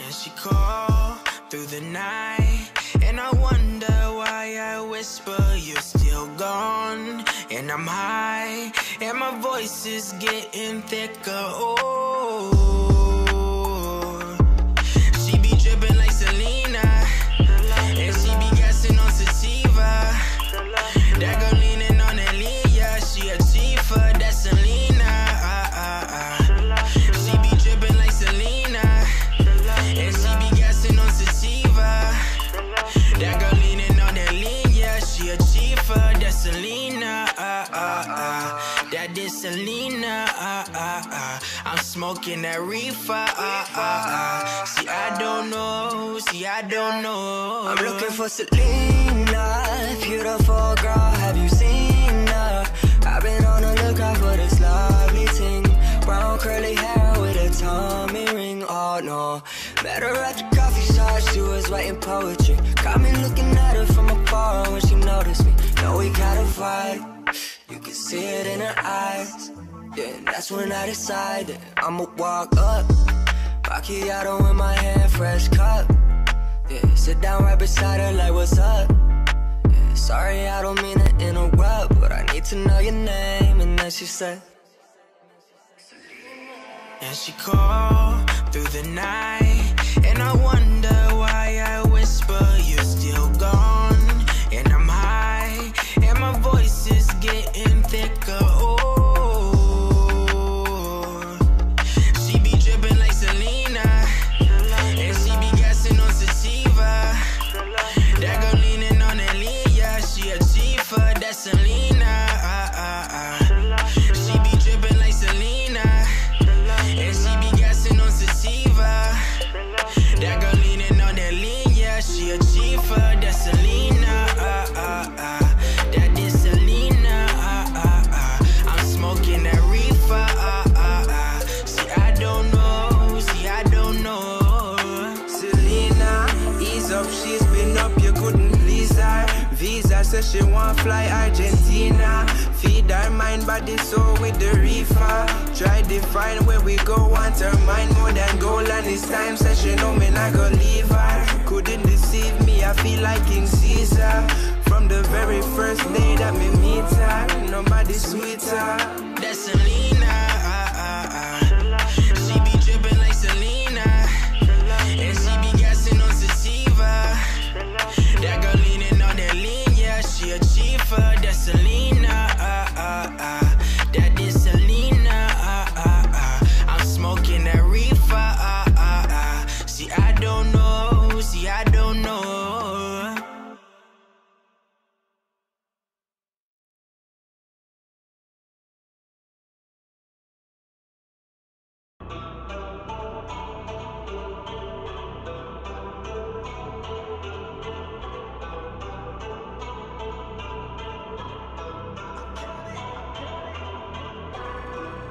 And she called through the night, and I wonder why I whisper you're still gone. And I'm high, and my voice is getting thicker. Oh, she be dripping like Selena, and she be gassing on sativa. That girl leaning on that lean, yeah, she a chifa, that's Selena. She be dripping like Selena, and she be gassing on sativa. That girl leaning on that lean, yeah, she a chifa, that's Selena. That is Selena. I'm smoking that reefer. See, I don't know. See, I don't know. I'm looking for Selena, beautiful girl. Have you seen her? I've been on the lookout for this lovely thing. Brown curly hair with a tummy ring. Oh no, met her at the coffee shop. She was writing poetry. Got me looking at her from afar when she noticed me. Know we got a vibe. You can see it in her eyes. Yeah, and that's when I decided I'ma walk up, macchiato in my hand, fresh cup. Yeah, sit down right beside her like, what's up? Yeah, sorry, I don't mean to interrupt, but I need to know your name. And then she said, and she called through the night, and I wonder why I whisper you're still gone. And I'm high, and my voice is getting thicker. Oh, she be dripping like Selena, and she be gassing on sativa. That girl leaning on that lean, yeah, she a chifa, that's Selena. She be dripping like Selena, and she be gassing on sativa. That girl leaning on that lean, yeah, she a chifa, that's Selena. That is Selena. I'm smoking that reefer. See, I don't know. See, I don't know. Selena, ease up, she's been up, you couldn't please her. Visa says she want fly Argentina. Feed her mind, body, soul with the reefer. Try to find where we go, want her mind more than gold. And this time says she know me not gonna leave her. Couldn't deceive me, I feel like King Caesar. From the very first day that me meet her, nobody sweeter. That's Selena. She be dripping like Selena, and she be gassing on sativa. That girl leaning on that lean, yeah, she a chifa, that's Selena. That is Selena. I'm smoking that reefer. See, I don't know. See, I don't know.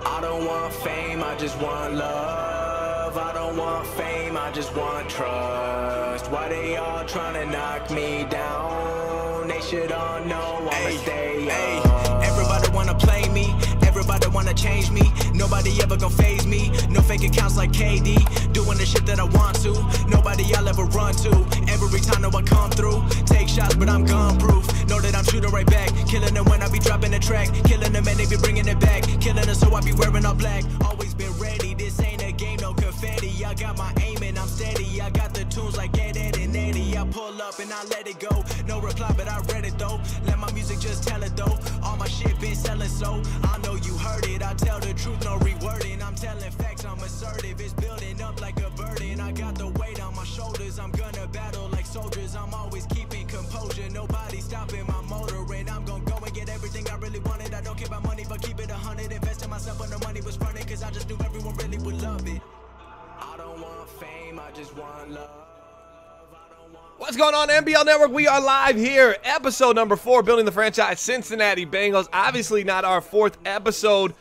I don't want fame, I just want love. I don't want fame, I just want trust. Why they all tryna knock me down? They should all know I'ma stay up. Everybody wanna play me, everybody wanna change me. Nobody ever gon' phase me. No fake accounts like KD, doing the shit that I want to. Nobody I'll ever run to. Every time that I come through, take shots, but I'm gun proof. Know that I'm shooting right back, killing them when I be dropping the track, killing them and they be bringing it back, killing them so I be wearing all black. Always been ready, this ain't a game, no confetti. I got my aim and I'm steady. I got the tunes like Ed, Ed, and Eddie. I pull up and I let it go. No reply, but I read it though. Let my music just tell it though. All my shit been selling, so I know you heard it. I tell the truth, no rewording. I'm telling facts, I'm assertive. It's building up like a burden. I got the weight on my shoulders. I'm gonna battle like soldiers. I'm always keeping composure. Nobody stopping my motor, and I'm gonna go and get everything I really wanted. I don't care about money, but keep it 100. Invest in myself when the money was running, cause I just knew everyone really would love it. I don't want fame, I just want love. What's going on, MBL Network? We are live here, episode number 4, building the franchise Cincinnati Bengals. Obviously not our 4th episode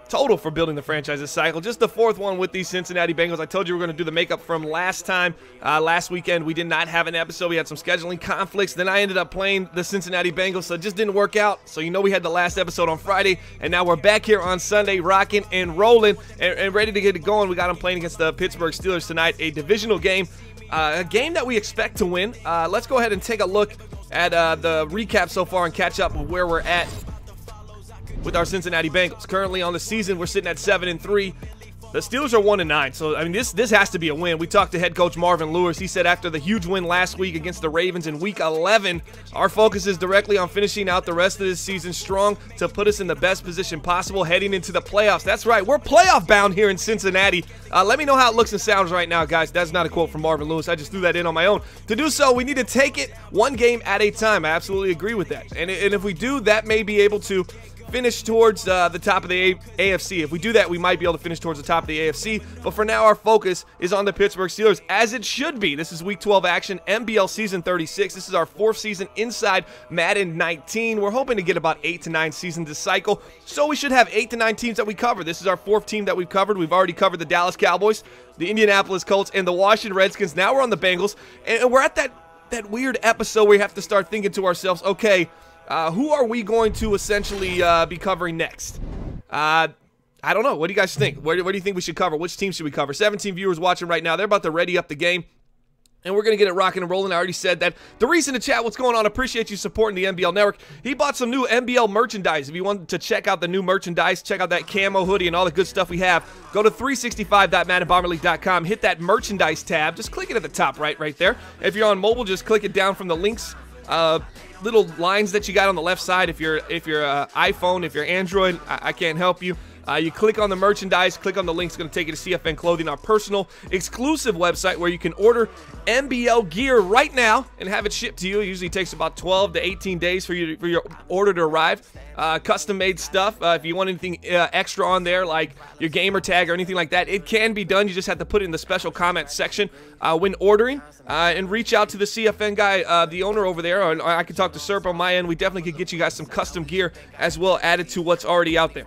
total for building the franchise this cycle. Just the 4th one with these Cincinnati Bengals. I told you we were going to do the makeup from last time. Last weekend, we did not have an episode. We had some scheduling conflicts. Then I ended up playing the Cincinnati Bengals, so it just didn't work out. So you know we had the last episode on Friday, and now we're back here on Sunday, rocking and rolling and ready to get it going. We got them playing against the Pittsburgh Steelers tonight, a divisional game, a game that we expect to win. Let's go ahead and take a look at the recap so far and catch up with where we're at with our Cincinnati Bengals. Currently on the season, we're sitting at 7-3. The Steelers are 1-9, so I mean this has to be a win. We talked to head coach Marvin Lewis. He said after the huge win last week against the Ravens in Week 11, our focus is directly on finishing out the rest of this season strong to put us in the best position possible heading into the playoffs. That's right, we're playoff bound here in Cincinnati. Let me know how it looks and sounds right now, guys. That's not a quote from Marvin Lewis. I just threw that in on my own. To do so, we need to take it one game at a time. I absolutely agree with that. And if we do, that may be able to finish towards the top of the AFC. If we do that, we might be able to finish towards the top of the AFC. But for now, our focus is on the Pittsburgh Steelers, as it should be. This is Week 12 action, MBL Season 36. This is our 4th season inside Madden 19. We're hoping to get about 8 to 9 seasons this cycle, so we should have 8 to 9 teams that we cover. This is our 4th team that we've covered. We've already covered the Dallas Cowboys, the Indianapolis Colts, and the Washington Redskins. Now we're on the Bengals, and we're at that weird episode where we have to start thinking to ourselves, okay, who are we going to essentially be covering next? I don't know. What do you guys think? Where do you think we should cover? Which team should we cover? 17 viewers watching right now. They're about to ready up the game, and we're going to get it rocking and rolling. I already said that. The reason to chat, what's going on? Appreciate you supporting the MBL Network. He bought some new MBL merchandise. If you want to check out the new merchandise, check out that camo hoodie and all the good stuff we have, go to 365.maddenbomberleague.com. Hit that merchandise tab. Just click it at the top right there. If you're on mobile, just click it down from the links. Little lines that you got on the left side. If you're iPhone, if you're Android, I can't help you. You click on the merchandise, click on the link. It's going to take you to CFN Clothing, our personal exclusive website where you can order MBL gear right now and have it shipped to you. It usually takes about 12 to 18 days for your order to arrive. Custom-made stuff. If you want anything extra on there, like your gamer tag or anything like that, it can be done. You just have to put it in the special comment section when ordering, and reach out to the CFN guy, the owner over there, or I can talk to Serp on my end. We definitely could get you guys some custom gear as well added to what's already out there.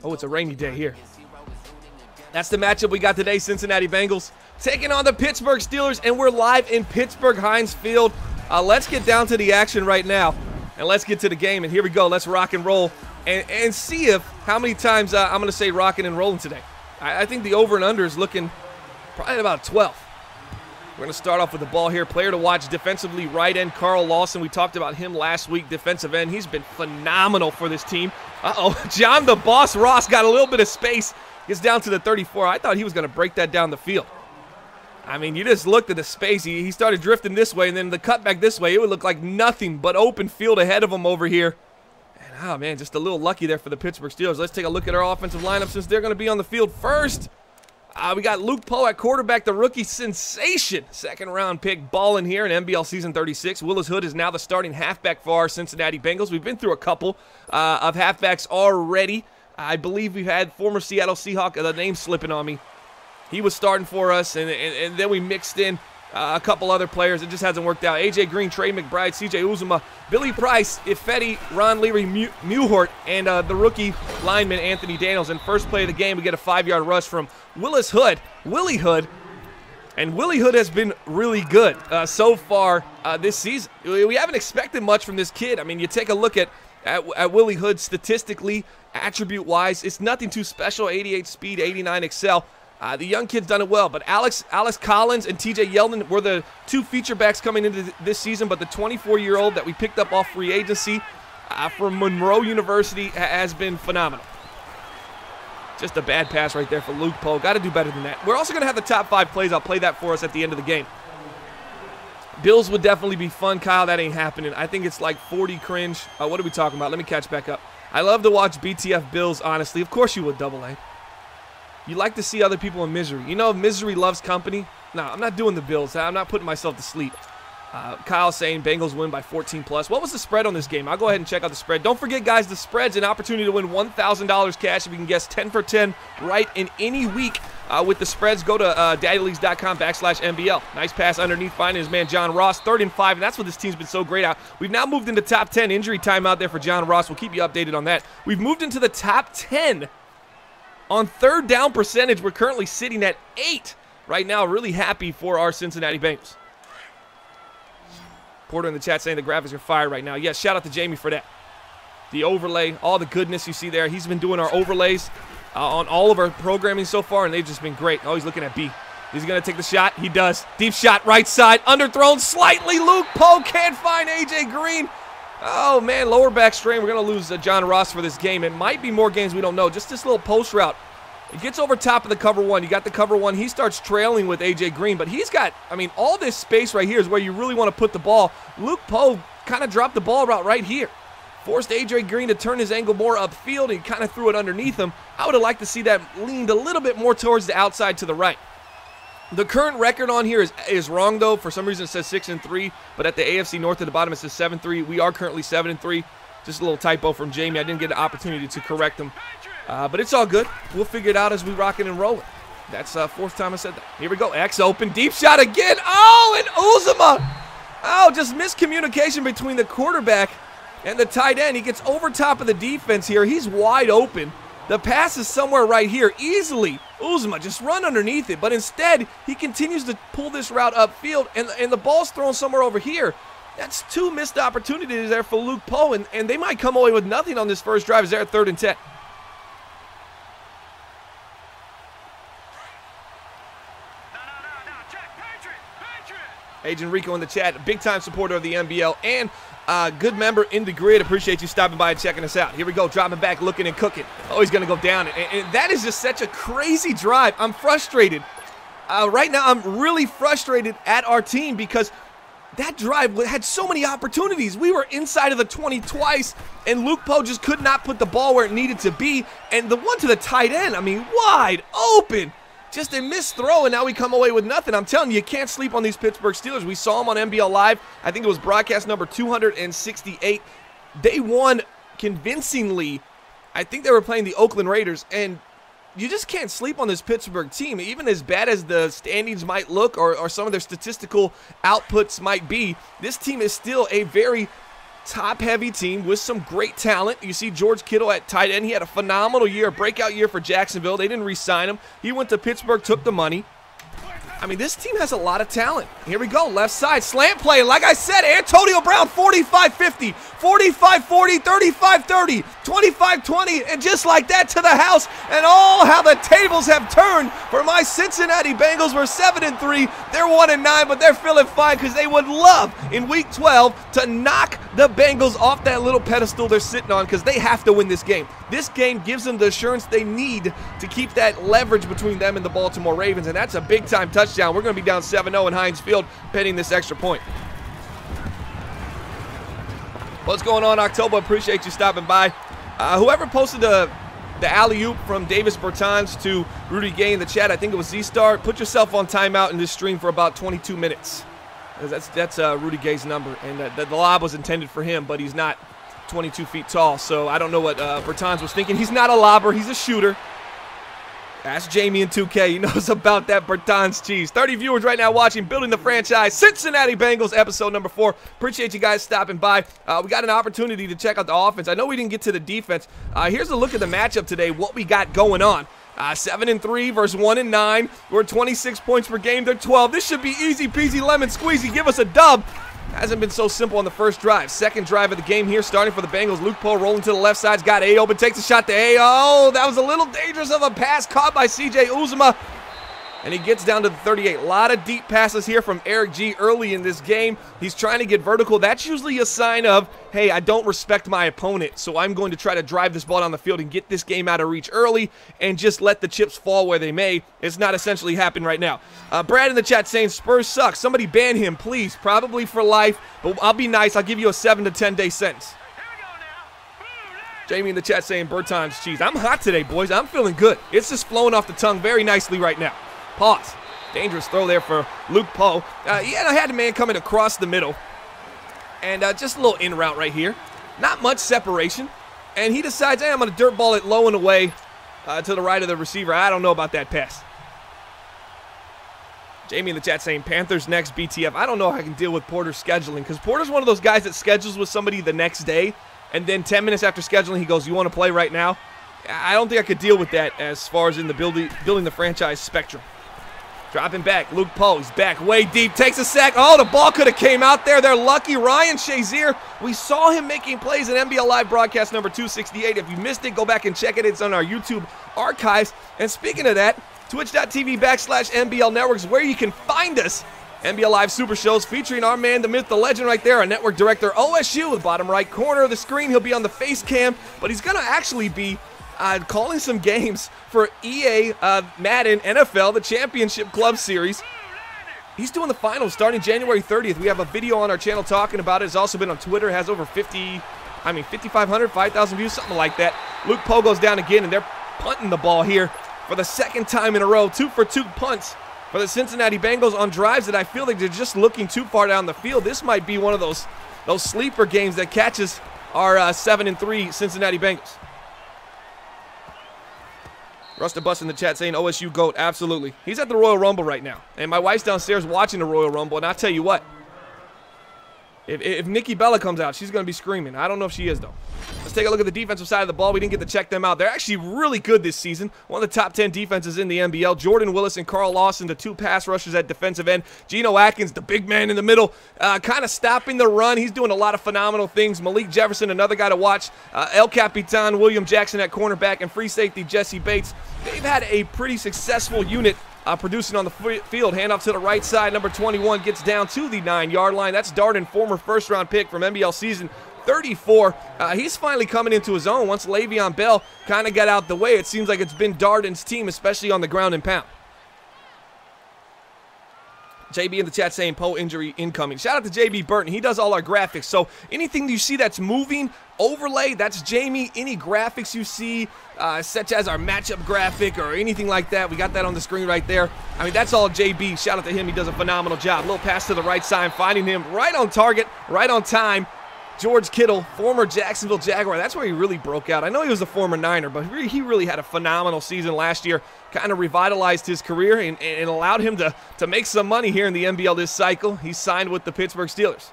Oh, it's a rainy day here. That's the matchup we got today. Cincinnati Bengals taking on the Pittsburgh Steelers, and we're live in Pittsburgh Heinz Field. Let's get down to the action right now, and let's get to the game. And here we go. Let's rock and roll and see how many times I'm going to say rocking and rolling today. I think the over and under is looking probably about 12. We're going to start off with the ball here. Player to watch defensively, right end Carl Lawson. We talked about him last week, defensive end. He's been phenomenal for this team. John the Boss Ross got a little bit of space. Gets down to the 34. I thought he was going to break that down the field. I mean, you just looked at the space. He started drifting this way, and then the cutback this way. It would look like nothing but open field ahead of him over here. And, oh, man, just a little lucky there for the Pittsburgh Steelers. Let's take a look at our offensive lineup since they're going to be on the field first. We got Luke Poe at quarterback, the rookie sensation. Second-round pick balling here in MBL Season 36. Willis Hood is now the starting halfback for our Cincinnati Bengals. We've been through a couple of halfbacks already. I believe we've had former Seattle Seahawk, the name's slipping on me. He was starting for us, and then we mixed in a couple other players. It just hasn't worked out. A.J. Green, Trey McBride, C.J. Uzuma, Billy Price, Ifedi, Ron Leary, Muhort, and the rookie lineman Anthony Daniels. In first play of the game, we get a 5-yard rush from Willis Hood, Willie Hood. And Willie Hood has been really good so far this season. We haven't expected much from this kid. I mean, you take a look at Willie Hood statistically, attribute-wise, it's nothing too special. 88 speed, 89 excel. The young kid's done it well, but Alex Collins and TJ Yeldon were the two feature backs coming into this season, but the 24-year-old that we picked up off free agency from Monroe University has been phenomenal. Just a bad pass right there for Luke Poe. Got to do better than that. We're also going to have the top 5 plays. I'll play that for us at the end of the game. Bills would definitely be fun, Kyle. That ain't happening. I think it's like 40 cringe. What are we talking about? Let me catch back up. I love to watch BTF Bills, honestly. Of course you would, Double A. You like to see other people in misery. You know, misery loves company. No, I'm not doing the Bills. I'm not putting myself to sleep. Kyle saying Bengals win by 14+. What was the spread on this game? I'll go ahead and check out the spread. Don't forget, guys, the spread's an opportunity to win $1,000 cash if you can guess 10 for 10 right in any week. With the spreads, go to daddyleagues.com/MBL. Nice pass underneath, finding his man John Ross. 3rd and 5, and that's what this team's been so great at. We've now moved into top 10. Injury time out there for John Ross. We'll keep you updated on that. We've moved into the top 10 on 3rd down percentage. We're currently sitting at 8 right now. Really happy for our Cincinnati Bengals. Porter in the chat saying the graphics are fire right now. Yes, shout out to Jamie for that. The overlay, all the goodness you see there. He's been doing our overlays on all of our programming so far, and they've just been great. Oh, he's looking at B. He's going to take the shot. He does. Deep shot, right side, underthrown slightly. Luke Poe can't find A.J. Green. Oh, man, lower back strain. We're going to lose John Ross for this game. It might be more games we don't know. Just this little post route. It gets over top of the cover one. You got the cover one. He starts trailing with A.J. Green, but he's got, I mean, all this space right here is where you really want to put the ball. Luke Poe kind of dropped the ball route right here. Forced A.J. Green to turn his angle more upfield and kind of threw it underneath him. I would have liked to see that leaned a little bit more towards the outside to the right. The current record on here is wrong, though. For some reason, it says 6-3, but at the AFC North at the bottom, it says 7-3. We are currently 7-3. Just a little typo from Jamie. I didn't get an opportunity to correct him. But it's all good. We'll figure it out as we rockin' and rollin'. That's 4th time I said that. Here we go. X open. Deep shot again. Oh, and Uzomah. Oh, just miscommunication between the quarterback and the tight end. He gets over top of the defense here. He's wide open. The pass is somewhere right here. Easily, Uzomah just run underneath it. But instead, he continues to pull this route upfield, and the ball's thrown somewhere over here. That's 2 missed opportunities there for Luke Poe, and they might come away with nothing on this first drive as they're at 3rd and 10. Agent Rico in the chat, big-time supporter of the MBL and good member in the grid. Appreciate you stopping by and checking us out. Here we go, dropping back, looking and cooking. Oh, he's going to go down. And that is just such a crazy drive. I'm frustrated. Right now, I'm really frustrated at our team because that drive had so many opportunities. We were inside of the 20 twice, and Luke Poe just could not put the ball where it needed to be. And the one to the tight end, I mean, wide open. Just a missed throw, and now we come away with nothing. I'm telling you, you can't sleep on these Pittsburgh Steelers. We saw them on MBL Live. I think it was broadcast number 268. They won convincingly. I think they were playing the Oakland Raiders, and you just can't sleep on this Pittsburgh team. Even as bad as the standings might look or some of their statistical outputs might be, this team is still a very top-heavy team with some great talent. You see George Kittle at tight end. He had a phenomenal year, a breakout year for Jacksonville. They didn't re-sign him. He went to Pittsburgh, took the money. I mean, this team has a lot of talent. Here we go, left side, slant play. Like I said, Antonio Brown, 45-50, 45-40, 35-30, 25-20, and just like that to the house. And oh, how the tables have turned for my Cincinnati Bengals. We're 7-3. They're 1-9, but they're feeling fine because they would love in Week 12 to knock the Bengals off that little pedestal they're sitting on because they have to win this game. This game gives them the assurance they need to keep that leverage between them and the Baltimore Ravens, and that's a big-time touchdown. We're going to be down 7-0 in Heinz Field, pending this extra point. What's going on, October? Appreciate you stopping by. Whoever posted the alley-oop from Davis Bertans to Rudy Gay in the chat, I think it was Z-Star, put yourself on timeout in this stream for about 22 minutes. That's Rudy Gay's number, and the lob was intended for him, but he's not 22 feet tall, so I don't know what Bertans was thinking. He's not a lobber, he's a shooter. Ask Jamie in 2K, he knows about that Bertans cheese. 30 viewers right now watching Building the Franchise, Cincinnati Bengals, episode number 4. Appreciate you guys stopping by. We got an opportunity to check out the offense. I know we didn't get to the defense. Here's a look at the matchup today, what we got going on. 7-3 versus 1-9. We're 26 points per game. They're 12. This should be easy peasy lemon squeezy. Give us a dub. Hasn't been so simple on the first drive. Second drive of the game here, starting for the Bengals. Luke Poe rolling to the left side's got A open, takes a shot to A. Oh, that was a little dangerous of a pass caught by C.J. Uzomah. And he gets down to the 38. A lot of deep passes here from Eric G early in this game. He's trying to get vertical. That's usually a sign of, hey, I don't respect my opponent, so I'm going to try to drive this ball down the field and get this game out of reach early and just let the chips fall where they may. It's not essentially happening right now. Brad in the chat saying Spurs suck. Somebody ban him, please. Probably for life, but I'll be nice. I'll give you a 7 to 10 day sentence. Jamie in the chat saying Bertans cheese. I'm hot today, boys. I'm feeling good. It's just flowing off the tongue very nicely right now. Pause. Dangerous throw there for Luke Poe. I had a man coming across the middle. And just a little in route right here. Not much separation. And he decides, hey, I'm going to dirt ball it low and away to the right of the receiver. I don't know about that pass. Jamie in the chat saying, Panthers next, BTF. I don't know how I can deal with Porter's scheduling, because Porter's one of those guys that schedules with somebody the next day, and then 10 minutes after scheduling, he goes, you want to play right now? I don't think I could deal with that as far as in the building the franchise spectrum. Dropping back, Luke Poe, he's back way deep, takes a sack. Oh, the ball could have came out there. They're lucky. Ryan Shazier, we saw him making plays in NBL Live broadcast number 268. If you missed it, go back and check it. It's on our YouTube archives. And speaking of that, twitch.tv/MBL Network is where you can find us. NBL Live Super Shows featuring our man, the myth, the legend right there, our network director, OSU, the bottom right corner of the screen. He'll be on the face cam, but he's going to actually be calling some games for EA Madden NFL, the Championship Club Series. He's doing the finals starting January 30th. We have a video on our channel talking about it. It's also been on Twitter. It has over 5,500, 5,000 views, something like that. Luke Poe goes down again, and they're punting the ball here for the second time in a row. 2-for-2 punts for the Cincinnati Bengals on drives that I feel like they're just looking too far down the field. This might be one of those sleeper games that catches our 7-3 Cincinnati Bengals. Rustin Bus in the chat saying OSU GOAT. Absolutely. He's at the Royal Rumble right now. And my wife's downstairs watching the Royal Rumble, and I'll tell you what. If Nikki Bella comes out, she's going to be screaming. I don't know if she is, though. Let's take a look at the defensive side of the ball. We didn't get to check them out. They're actually really good this season. One of the top 10 defenses in the NBL. Jordan Willis and Carl Lawson, the two pass rushers at defensive end. Geno Atkins, the big man in the middle, kind of stopping the run. He's doing a lot of phenomenal things. Malik Jefferson, another guy to watch. El Capitan, William Jackson at cornerback, and free safety Jesse Bates. They've had a pretty successful unit producing on the field. Handoff to the right side. Number 21 gets down to the 9-yard line. That's Darden, former first-round pick from NBL season 34. He's finally coming into his own once Le'Veon Bell kind of got out the way. It seems like it's been Darden's team, especially on the ground and pound. JB in the chat saying Poe injury incoming. Shout out to JB Burton. He does all our graphics. So anything you see that's moving, overlay, that's Jamie. Any graphics you see, such as our matchup graphic or anything like that, we got that on the screen right there. I mean, that's all JB. Shout out to him. He does a phenomenal job. Little pass to the right side, finding him right on target, right on time. George Kittle, former Jacksonville Jaguar. That's where he really broke out. I know he was a former Niner, but he really had a phenomenal season last year. Kind of revitalized his career and allowed him to make some money here in the NBL this cycle. He signed with the Pittsburgh Steelers.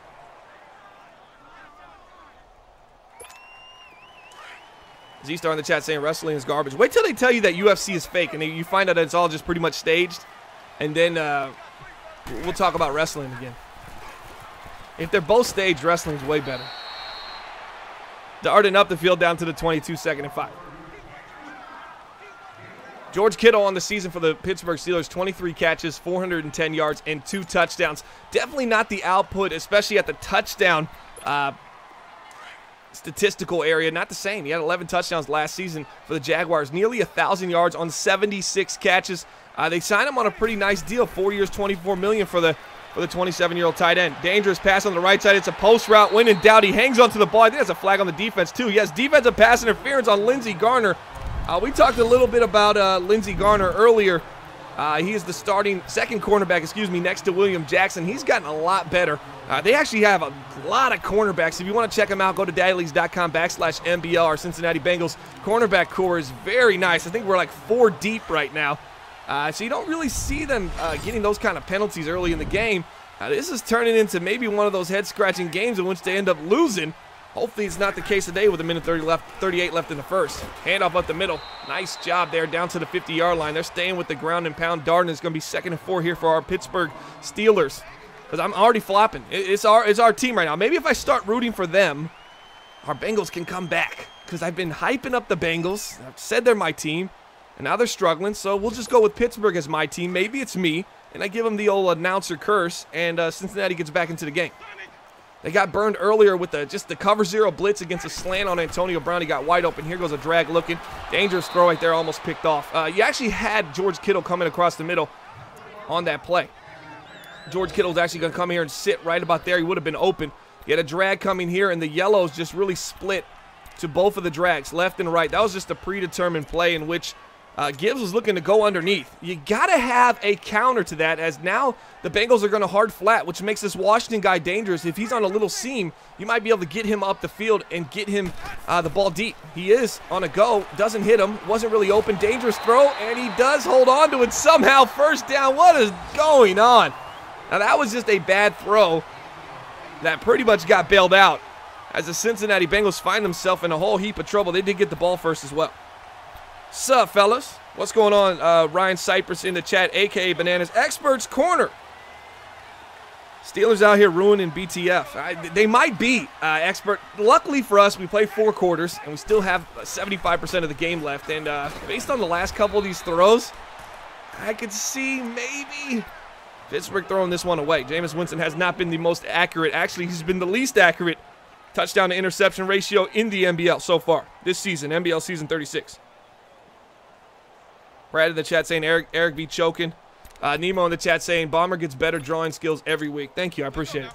Z-Star in the chat saying wrestling is garbage. Wait till they tell you that UFC is fake and you find out that it's all just pretty much staged. And then we'll talk about wrestling again. If they're both staged, wrestling's way better. Darden up the field down to the 22, 2nd and 5. George Kittle on the season for the Pittsburgh Steelers, 23 catches, 410 yards, and 2 touchdowns. Definitely not the output, especially at the touchdown statistical area. Not the same. He had 11 touchdowns last season for the Jaguars. Nearly 1,000 yards on 76 catches. They signed him on a pretty nice deal. 4 years, $24 million for the 27-year-old tight end. Dangerous pass on the right side. It's a post route. When in doubt, he hangs onto the ball. I think that's a flag on the defense, too. Yes, defensive pass interference on Lindsey Garner. We talked a little bit about Lindsey Garner earlier. He is the starting second cornerback, next to William Jackson. He's gotten a lot better. They actually have a lot of cornerbacks. If you want to check them out, go to daddies.com/MBL. Our Cincinnati Bengals cornerback core is very nice. I think we're like 4 deep right now. So you don't really see them getting those kind of penalties early in the game. This is turning into maybe one of those head-scratching games in which they end up losing. Hopefully it's not the case today with 1:38 left in the first. Handoff up the middle. Nice job there down to the 50-yard line. They're staying with the ground and pound. Darden is going to be 2nd and 4 here for our Pittsburgh Steelers. Because I'm already flopping. It's our team right now. Maybe if I start rooting for them, our Bengals can come back. Because I've been hyping up the Bengals. I've said they're my team. And now they're struggling, so we'll just go with Pittsburgh as my team. Maybe it's me, and I give them the old announcer curse, and Cincinnati gets back into the game. They got burned earlier with just the cover 0 blitz against a slant on Antonio Brown. He got wide open. Here goes a drag looking. Dangerous throw right there, almost picked off. You actually had George Kittle coming across the middle on that play. George Kittle's actually going to come here and sit right about there. He would have been open. He had a drag coming here, and the yellows just really split to both of the drags, left and right. That was just a predetermined play in which Gibbs was looking to go underneath. You got to have a counter to that, as now the Bengals are going to hard flat, which makes this Washington guy dangerous. If he's on a little seam, you might be able to get him up the field and get him the ball deep. He is on a go, doesn't hit him, wasn't really open, dangerous throw, and he does hold on to it somehow. First down. What is going on? Now that was just a bad throw that pretty much got bailed out, as the Cincinnati Bengals find themselves in a whole heap of trouble. They did get the ball first as well. Sup, fellas? What's going on? Ryan Cypress in the chat, a.k.a. Bananas. Experts Corner. Steelers out here ruining BTF. They might be expert. Luckily for us, we play 4 quarters, and we still have 75% of the game left. And based on the last couple of these throws, I could see maybe Pittsburgh throwing this one away. Jameis Winston has not been the most accurate. Actually, he's been the least accurate touchdown to interception ratio in the NBL so far this season, NBL season 36. Brad in the chat saying Eric be choking. Nemo in the chat saying Bomber gets better drawing skills every week. Thank you, I appreciate it.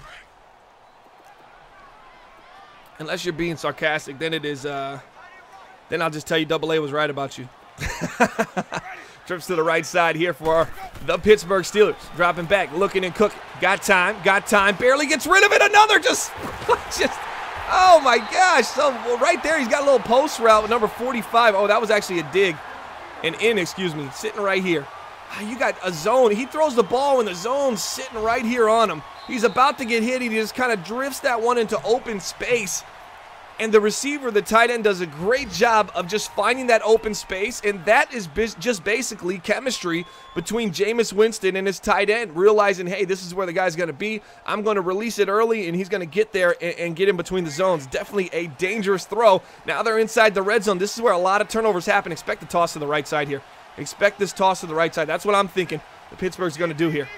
Unless you're being sarcastic, then it is. Then I'll just tell you AA was right about you. Trips to the right side here for the Pittsburgh Steelers. Dropping back, looking and cooking. Got time, barely gets rid of it. Another just oh my gosh. So right there, he's got a little post route with number 45. Oh, that was actually a dig. Excuse me, sitting right here. You got a zone. He throws the ball in the zone sitting right here on him. He's about to get hit. He just kind of drifts that one into open space. And the receiver, the tight end, does a great job of just finding that open space. And that is just basically chemistry between Jameis Winston and his tight end, realizing, hey, this is where the guy's going to be. I'm going to release it early, and he's going to get there and get in between the zones. Definitely a dangerous throw. Now they're inside the red zone. This is where a lot of turnovers happen. Expect the toss to the right side here. Expect this toss to the right side. That's what I'm thinking the Pittsburgh's going to do here.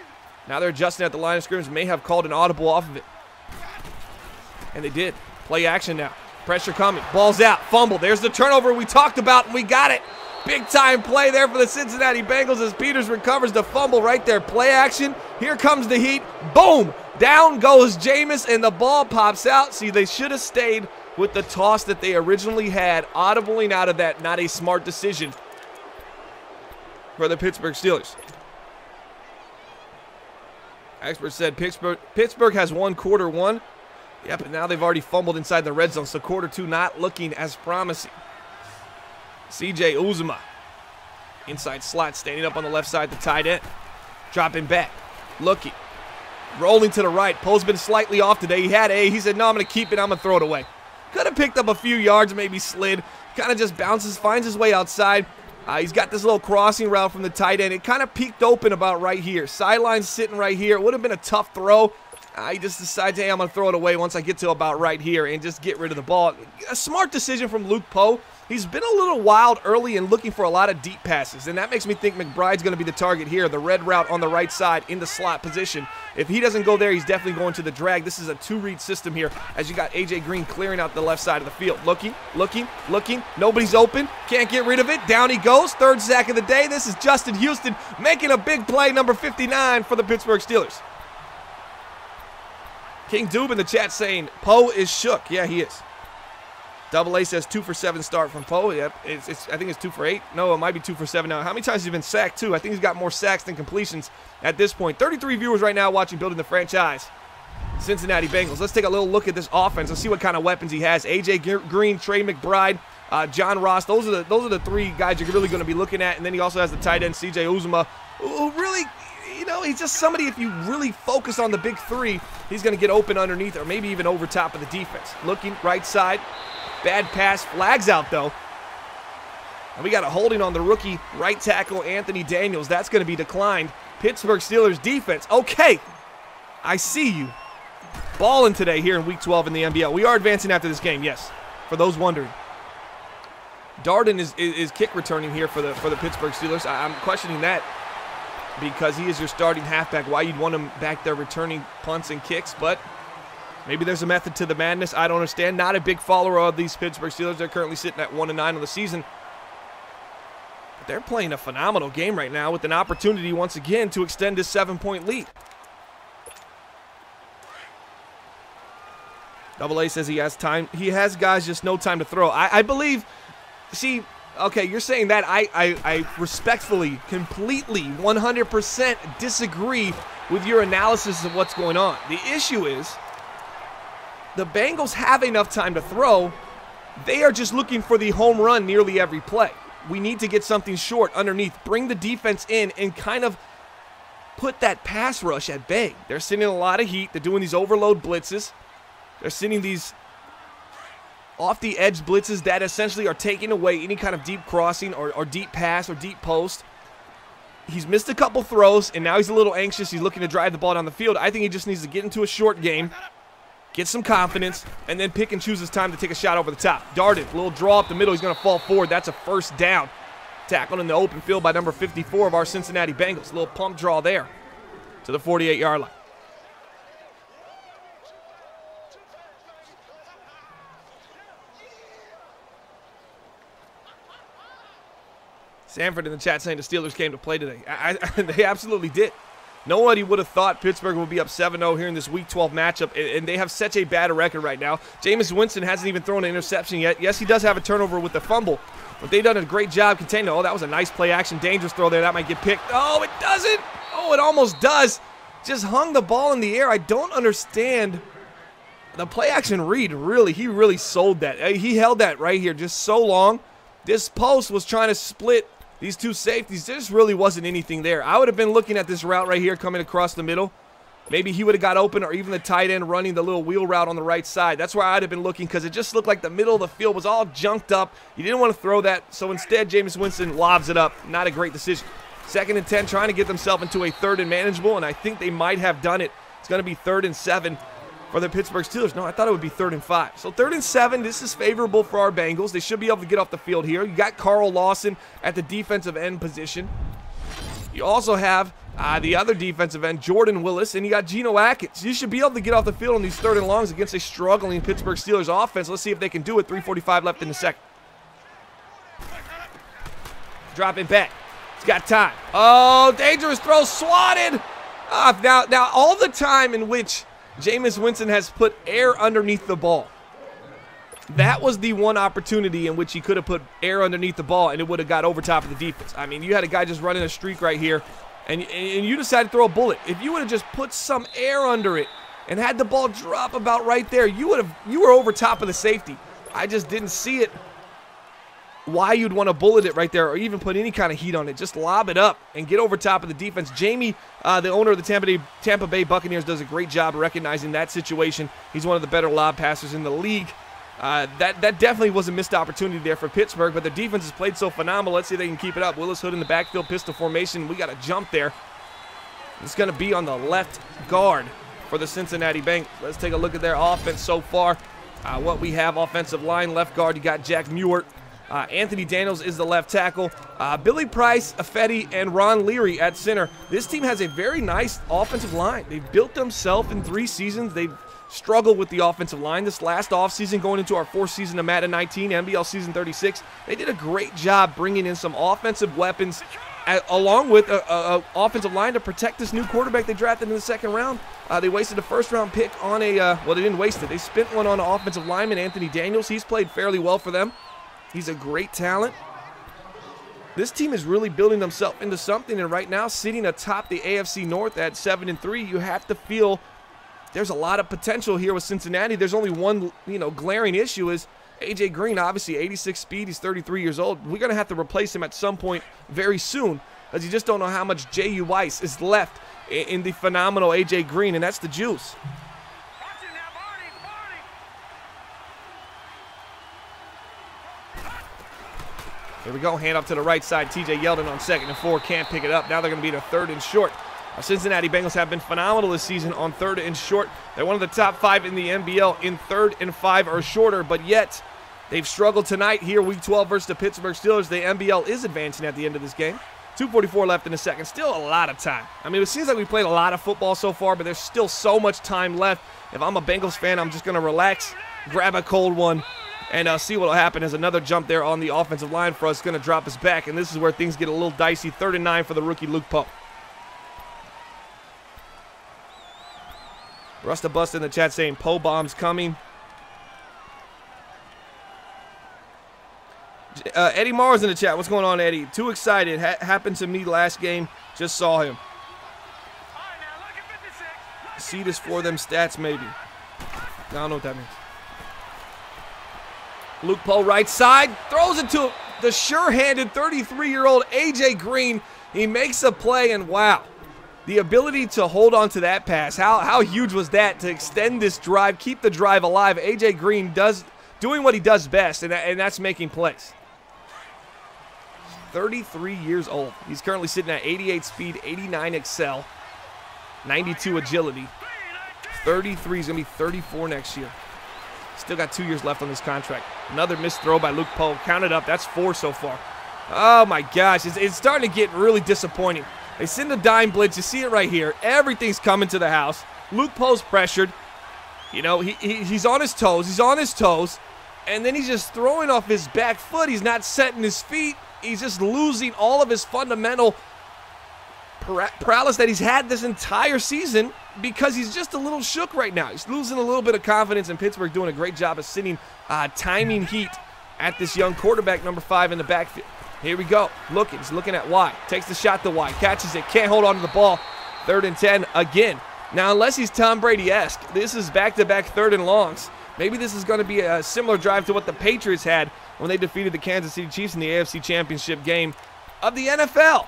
Now they're adjusting at the line of scrimmage. May have called an audible off of it. And they did. Play action now. Pressure coming. Ball's out. Fumble. There's the turnover we talked about, and we got it. Big time play there for the Cincinnati Bengals as Peters recovers the fumble right there. Play action. Here comes the heat. Boom. Down goes Jameis, and the ball pops out. See, they should have stayed with the toss that they originally had. Audibling out of that. Not a smart decision for the Pittsburgh Steelers. Expert said Pittsburgh has won quarter 1. Yep, and now they've already fumbled inside the red zone, so quarter 2 not looking as promising. C.J. Uzomah, inside slot, standing up on the left side, the tight end. Dropping back, looking, rolling to the right. Poe's been slightly off today. He had A. He said, no, I'm going to keep it. I'm going to throw it away. Could have picked up a few yards, maybe slid. Kind of just bounces, finds his way outside. He's got this little crossing route from the tight end. It kind of peeked open about right here. Sideline's sitting right here. It would have been a tough throw. He just decides, hey, I'm going to throw it away once I get to about right here and just get rid of the ball. A smart decision from Luke Poe. He's been a little wild early and looking for a lot of deep passes, and that makes me think McBride's going to be the target here. The red route on the right side in the slot position. If he doesn't go there, he's definitely going to the drag. This is a 2-read system here as you got A.J. Green clearing out the left side of the field. Looking. Nobody's open. Can't get rid of it. Down he goes. 3rd sack of the day. This is Justin Houston making a big play, number 59 for the Pittsburgh Steelers. King Doob in the chat saying Poe is shook. Yeah, he is. AA says 2 for 7 start from Poe. Yep, I think it's 2 for 8. No, it might be 2 for 7 now. How many times has he been sacked, too? I think he's got more sacks than completions at this point. 33 viewers right now watching Building the Franchise. Cincinnati Bengals. Let's take a little look at this offense. Let's see what kind of weapons he has. A.J. Green, Trey McBride, John Ross. Those are the 3 guys you're really going to be looking at. And then he also has the tight end, C.J. Uzomah, who really, you know, he's just somebody, if you really focus on the big 3, he's going to get open underneath or maybe even over top of the defense. Looking right side. Bad pass. Flags out, though. And we got a holding on the rookie right tackle, Anthony Daniels. That's going to be declined. Pittsburgh Steelers defense. Okay. I see you. Balling today here in Week 12 in the NBL. We are advancing after this game, yes. For those wondering. Darden is kick returning here for the Pittsburgh Steelers. I'm questioning that because he is your starting halfback. Why you'd want him back there returning punts and kicks, but maybe there's a method to the madness. I don't understand. Not a big follower of these Pittsburgh Steelers. They're currently sitting at 1-9 on the season. But they're playing a phenomenal game right now with an opportunity once again to extend this 7-point lead. AA says he has time. He has guys, just no time to throw. I believe, see, Okay, you're saying that. I respectfully, completely, 100% disagree with your analysis of what's going on. The issue is the Bengals have enough time to throw. They are just looking for the home run nearly every play. We need to get something short underneath, bring the defense in, and kind of put that pass rush at bay. They're sending a lot of heat. They're doing these overload blitzes. They're sending these off-the-edge blitzes that essentially are taking away any kind of deep crossing or deep pass or deep post. He's missed a couple throws, and now he's a little anxious. He's looking to drive the ball down the field. I think he just needs to get into a short game, get some confidence, and then pick and choose his time to take a shot over the top. Darted, a little draw up the middle. He's going to fall forward. That's a first down. Tackled in the open field by number 54 of our Cincinnati Bengals. A little pump draw there to the 48-yard line. Sanford in the chat saying the Steelers came to play today. They absolutely did. Nobody would have thought Pittsburgh would be up 7-0 here in this Week 12 matchup, and they have such a bad record right now. Jameis Winston hasn't even thrown an interception yet. Yes, he does have a turnover with the fumble, but they've done a great job containing. Oh, that was a nice play action, dangerous throw there. That might get picked. Oh, it doesn't. Oh, it almost does. Just hung the ball in the air. I don't understand the play action read. Really, he really sold that. He held that right here just so long. This post was trying to split these two safeties. There just really wasn't anything there. I would have been looking at this route right here coming across the middle. Maybe he would have got open, or even the tight end running the little wheel route on the right side. That's where I'd have been looking, because it just looked like the middle of the field was all junked up. You didn't want to throw that, so instead Jameis Winston lobs it up. Not a great decision. 2nd and 10, trying to get themselves into a 3rd and manageable, and I think they might have done it. It's going to be 3rd and 7 for the Pittsburgh Steelers. No, I thought it would be 3rd and 5. So 3rd and 7, this is favorable for our Bengals. They should be able to get off the field here. You got Carl Lawson at the defensive end position. You also have the other defensive end, Jordan Willis, and you got Geno Atkins. You should be able to get off the field on these 3rd and longs against a struggling Pittsburgh Steelers offense. Let's see if they can do it. 3:45 left in the second. Dropping back. He's got time. Oh, dangerous throw, swatted. Now all the time in which Jameis Winston has put air underneath the ball, that was the one opportunity in which he could have put air underneath the ball and it would have got over top of the defense. I mean, you had a guy just running a streak right here, and you decided to throw a bullet. If you would have just put some air under it and had the ball drop about right there, you were over top of the safety. I just didn't see it. Why you'd want to bullet it right there or even put any kind of heat on it. Just lob it up and get over top of the defense. Jamie, the owner of the Tampa Bay Buccaneers, does a great job recognizing that situation. He's one of the better lob passers in the league. That definitely was a missed opportunity there for Pittsburgh, but the defense has played so phenomenal. Let's see if they can keep it up. Willis Hood in the backfield, pistol formation. We got a jump there. It's going to be on the left guard for the Cincinnati Bengals. Let's take a look at their offense so far. What we have, offensive line, left guard, you got Jack Mewert. Anthony Daniels is the left tackle. Billy Price, Affetti, and Ron Leary at center. This team has a very nice offensive line. They've built themselves in 3 seasons. They've struggled with the offensive line this last offseason, going into our 4th season of Madden 19, MBL Season 36. They did a great job bringing in some offensive weapons along with an offensive line to protect this new quarterback they drafted in the 2nd round. They wasted a 1st-round pick on a, well, they didn't waste it. They spent one on an offensive lineman, Anthony Daniels. He's played fairly well for them. He's a great talent. This team is really building themselves into something, and right now, sitting atop the AFC North at 7-3, you have to feel there's a lot of potential here with Cincinnati. There's only one, glaring issue is A.J. Green, obviously 86 speed. He's 33 years old. We're going to have to replace him at some point very soon, because you just don't know how much J.U. Weiss is left in the phenomenal A.J. Green, and that's the juice. Here we go, hand up to the right side. TJ Yeldon on 2nd and 4, can't pick it up. Now they're going to be to 3rd and short. Our Cincinnati Bengals have been phenomenal this season on 3rd and short. They're one of the top 5 in the NBL in 3rd and 5 or shorter, but yet they've struggled tonight here, Week 12 versus the Pittsburgh Steelers. The NBL is advancing at the end of this game. 2:44 left in the second. Still a lot of time. I mean, it seems like we played a lot of football so far, but there's still so much time left. If I'm a Bengals fan, I'm just going to relax, grab a cold one, and see what will happen as another jump there on the offensive line for us. Going to drop us back, and this is where things get a little dicey. 3rd and 9 for the rookie Luke Pope. Rusta Bust in the chat saying Poe bomb's coming. Eddie Mars in the chat. What's going on, Eddie? Too excited. Happened to me last game. Just saw him. See this for them stats, maybe. I don't know what that means. Luke Poe, right side. Throws it to the sure-handed 33-year-old A.J. Green. He makes a play, and wow. The ability to hold on to that pass. How huge was that to extend this drive, keep the drive alive? A.J. Green doing what he does best, and that's making plays. 33 years old. He's currently sitting at 88 speed, 89 excel, 92 agility. 33, he's going to be 34 next year. Still got 2 years left on this contract. Another missed throw by Luke Poe. Count it up. That's 4 so far. Oh, my gosh. It's starting to get really disappointing. They send a dime blitz. You see it right here. Everything's coming to the house. Luke Poe's pressured. You know, he's on his toes. He's on his toes. And then he's just throwing off his back foot. He's not setting his feet. He's just losing all of his fundamental prowess that he's had this entire season because he's just a little shook right now. He's losing a little bit of confidence, and Pittsburgh doing a great job of sitting timing heat at this young quarterback, number 5 in the backfield. Here we go. He's looking at Y. Takes the shot to Y. Catches it. Can't hold on to the ball. 3rd and 10 again. Now, unless he's Tom Brady-esque, this is back-to-back 3rd and longs. Maybe this is going to be a similar drive to what the Patriots had when they defeated the Kansas City Chiefs in the AFC Championship game of the NFL.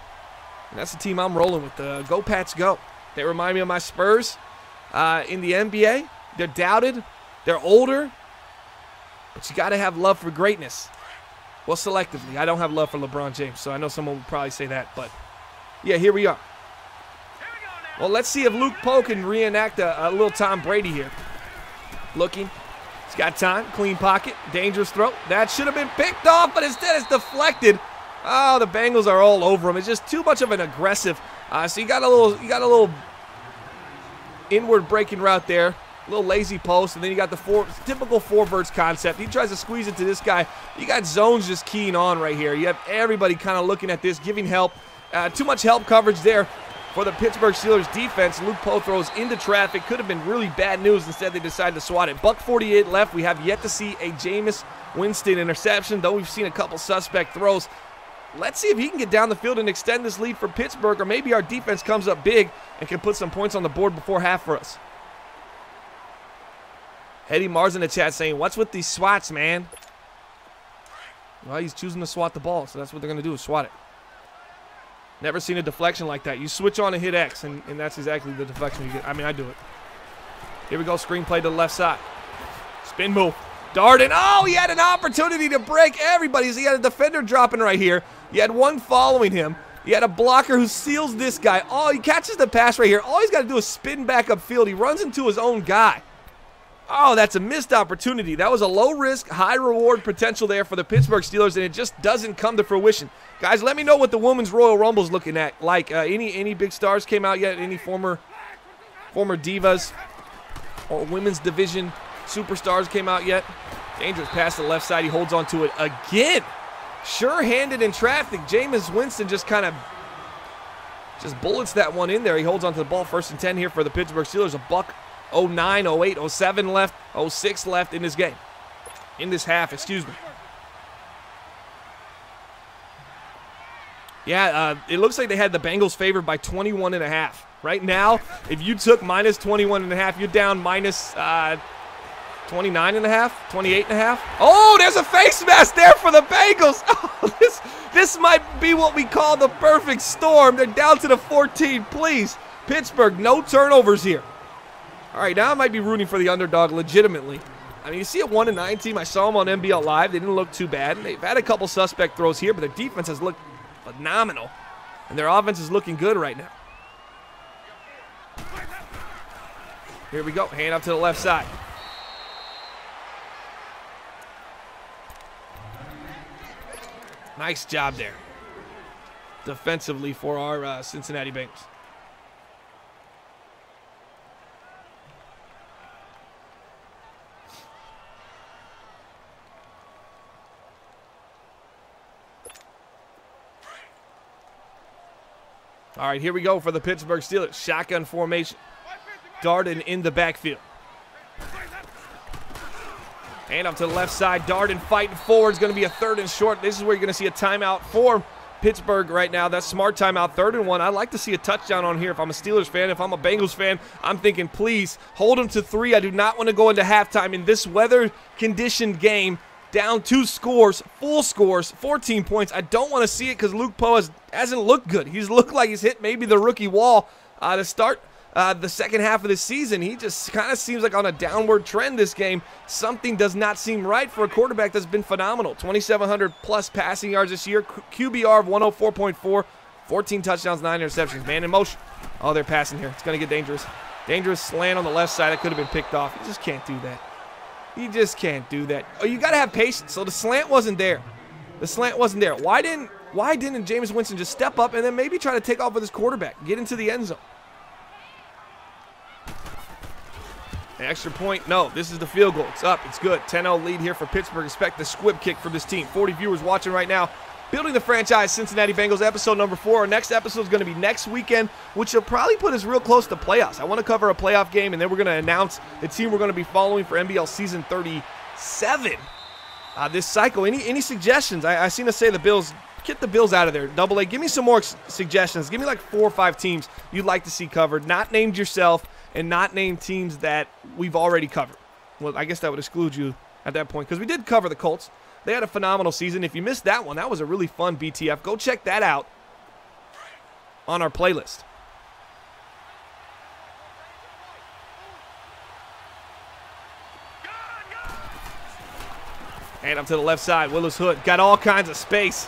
And that's the team I'm rolling with. Go Pats, go. They remind me of my Spurs in the NBA. They're doubted. They're older. But you got to have love for greatness. Well, selectively. I don't have love for LeBron James, so I know someone would probably say that. But, yeah, here we are. Well, let's see if Luke Poe can reenact a little Tom Brady here. Looking. He's got time. Clean pocket. Dangerous throw. That should have been picked off, but instead it's deflected. Oh, the Bengals are all over him. It's just too much of an aggressive. So you got a little inward breaking route there. A little lazy post, and then you got the typical verge concept. He tries to squeeze it to this guy. You got zones just keying on right here. You have everybody kind of looking at this, giving help. Too much help coverage there for the Pittsburgh Steelers defense. Luke Poe throws into traffic. Could have been really bad news. Instead, they decided to swat it. $1:48 left. We have yet to see a Jameis Winston interception, though we've seen a couple suspect throws. Let's see if he can get down the field and extend this lead for Pittsburgh, or maybe our defense comes up big and can put some points on the board before half for us. Eddie Mars in the chat saying, what's with these swats, man? Well, he's choosing to swat the ball, so that's what they're going to do, is swat it. Never seen a deflection like that. You switch on and hit X, and that's exactly the deflection you get. I mean, I do it. Here we go, screenplay to the left side. Spin move. Darden. Oh, he had an opportunity to break everybody. He had a defender dropping right here. He had one following him. He had a blocker who seals this guy. Oh, he catches the pass right here. All he's got to do is spin back upfield. He runs into his own guy. Oh, that's a missed opportunity. That was a low-risk, high-reward potential there for the Pittsburgh Steelers, and it just doesn't come to fruition. Guys, let me know what the Women's Royal Rumble's looking at. Like, any big stars came out yet? Any former divas or women's division superstars came out yet? Dangerous pass to the left side. He holds on to it again. Sure-handed in traffic. Jameis Winston just kind of bullets that one in there. He holds on to the ball. 1st and 10 here for the Pittsburgh Steelers. $1:09, 08, 07 left, 06 left in this game. In this half, excuse me. Yeah, it looks like they had the Bengals favored by 21.5. Right now, if you took minus 21.5, you're down minus 29.5, 28.5. Oh, there's a face mask there for the Bengals. Oh, this might be what we call the perfect storm. They're down to the 14. Please, Pittsburgh, no turnovers here. All right, now I might be rooting for the underdog legitimately. I mean, you see a 1-9 team. I saw them on MBL Live. They didn't look too bad. They've had a couple suspect throws here, but their defense has looked phenomenal, and their offense is looking good right now. Here we go. Hand up to the left side. Nice job there defensively for our Cincinnati Bengals. All right, here we go for the Pittsburgh Steelers. Shotgun formation. Darden in the backfield. Hand up to the left side. Darden fighting forward. It's going to be a 3rd and short. This is where you're going to see a timeout for Pittsburgh right now. That's smart timeout, 3rd and 1. I'd like to see a touchdown on here if I'm a Steelers fan. If I'm a Bengals fan, I'm thinking, please, hold them to 3. I do not want to go into halftime in this weather-conditioned game, down 2 scores, full scores, 14 points. I don't want to see it because Luke Poe hasn't looked good. He's looked like he's hit maybe the rookie wall to start the second half of the season. He just kind of seems like on a downward trend this game. Something does not seem right for a quarterback that's been phenomenal. 2,700 plus passing yards this year, QBR of 104.4, 14 touchdowns, 9 interceptions. Man in motion. Oh, they're passing here. It's going to get dangerous. Dangerous slant on the left side. It could have been picked off. You just can't do that. You just can't do that. Oh, you got to have patience. So the slant wasn't there. The slant wasn't there. Why didn't Jameis Winston just step up and then maybe try to take off with his quarterback, get into the end zone? Extra point, no, this is the field goal. It's up, it's good. 10-0 lead here for Pittsburgh. Expect the squib kick for this team. 40 viewers watching right now. Building the franchise, Cincinnati Bengals, episode number 4. Our next episode is going to be next weekend, which will probably put us real close to playoffs. I want to cover a playoff game, and then we're going to announce the team we're going to be following for MBL season 37 this cycle. Any suggestions? I seen us say the Bills. Get the Bills out of there. Double A, give me some more suggestions. Give me like 4 or 5 teams you'd like to see covered. Not named yourself and not named teams that we've already covered. Well, I guess that would exclude you at that point because we did cover the Colts. They had a phenomenal season. If you missed that one, that was a really fun BTF. Go check that out on our playlist. And up to the left side, Willis Hood got all kinds of space.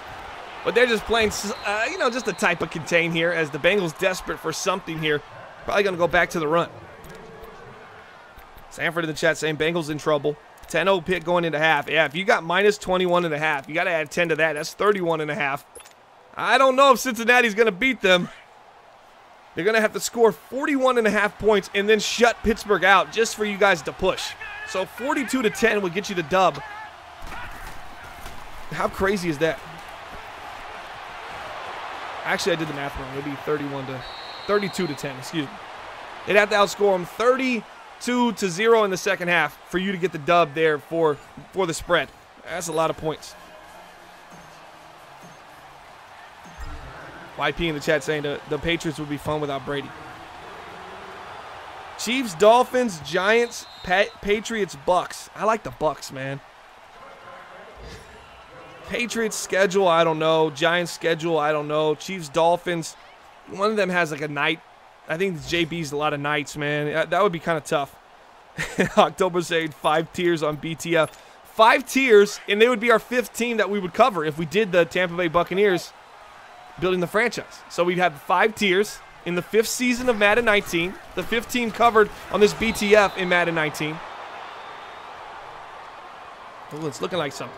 But they're just playing, just a type of contain here as the Bengals desperate for something here. Probably going to go back to the run. Sanford in the chat saying Bengals in trouble. 10-0 pick going into half. Yeah, if you got minus 21.5, you got to add 10 to that. That's 31.5. I don't know if Cincinnati's going to beat them. They're going to have to score 41.5 points and then shut Pittsburgh out just for you guys to push. So 42-10 would get you the dub. How crazy is that? Actually, I did the math wrong. It would be 32-10, excuse me. They'd have to outscore them 32-0 in the second half for you to get the dub there for the spread. That's a lot of points. YP in the chat saying the Patriots would be fun without Brady. Chiefs, Dolphins, Giants, Patriots, Bucks. I like the Bucks, man. Patriots schedule, I don't know. Giants schedule, I don't know. Chiefs, Dolphins. One of them has like a night. I think JB's a lot of nights, man. That would be kind of tough. October saying 5 tiers on BTF. 5 tiers, and they would be our 5th team that we would cover if we did the Tampa Bay Buccaneers building the franchise. So we'd have 5 tiers in the 5th season of Madden 19. The 5th team covered on this BTF in Madden 19. Oh, it's looking like something.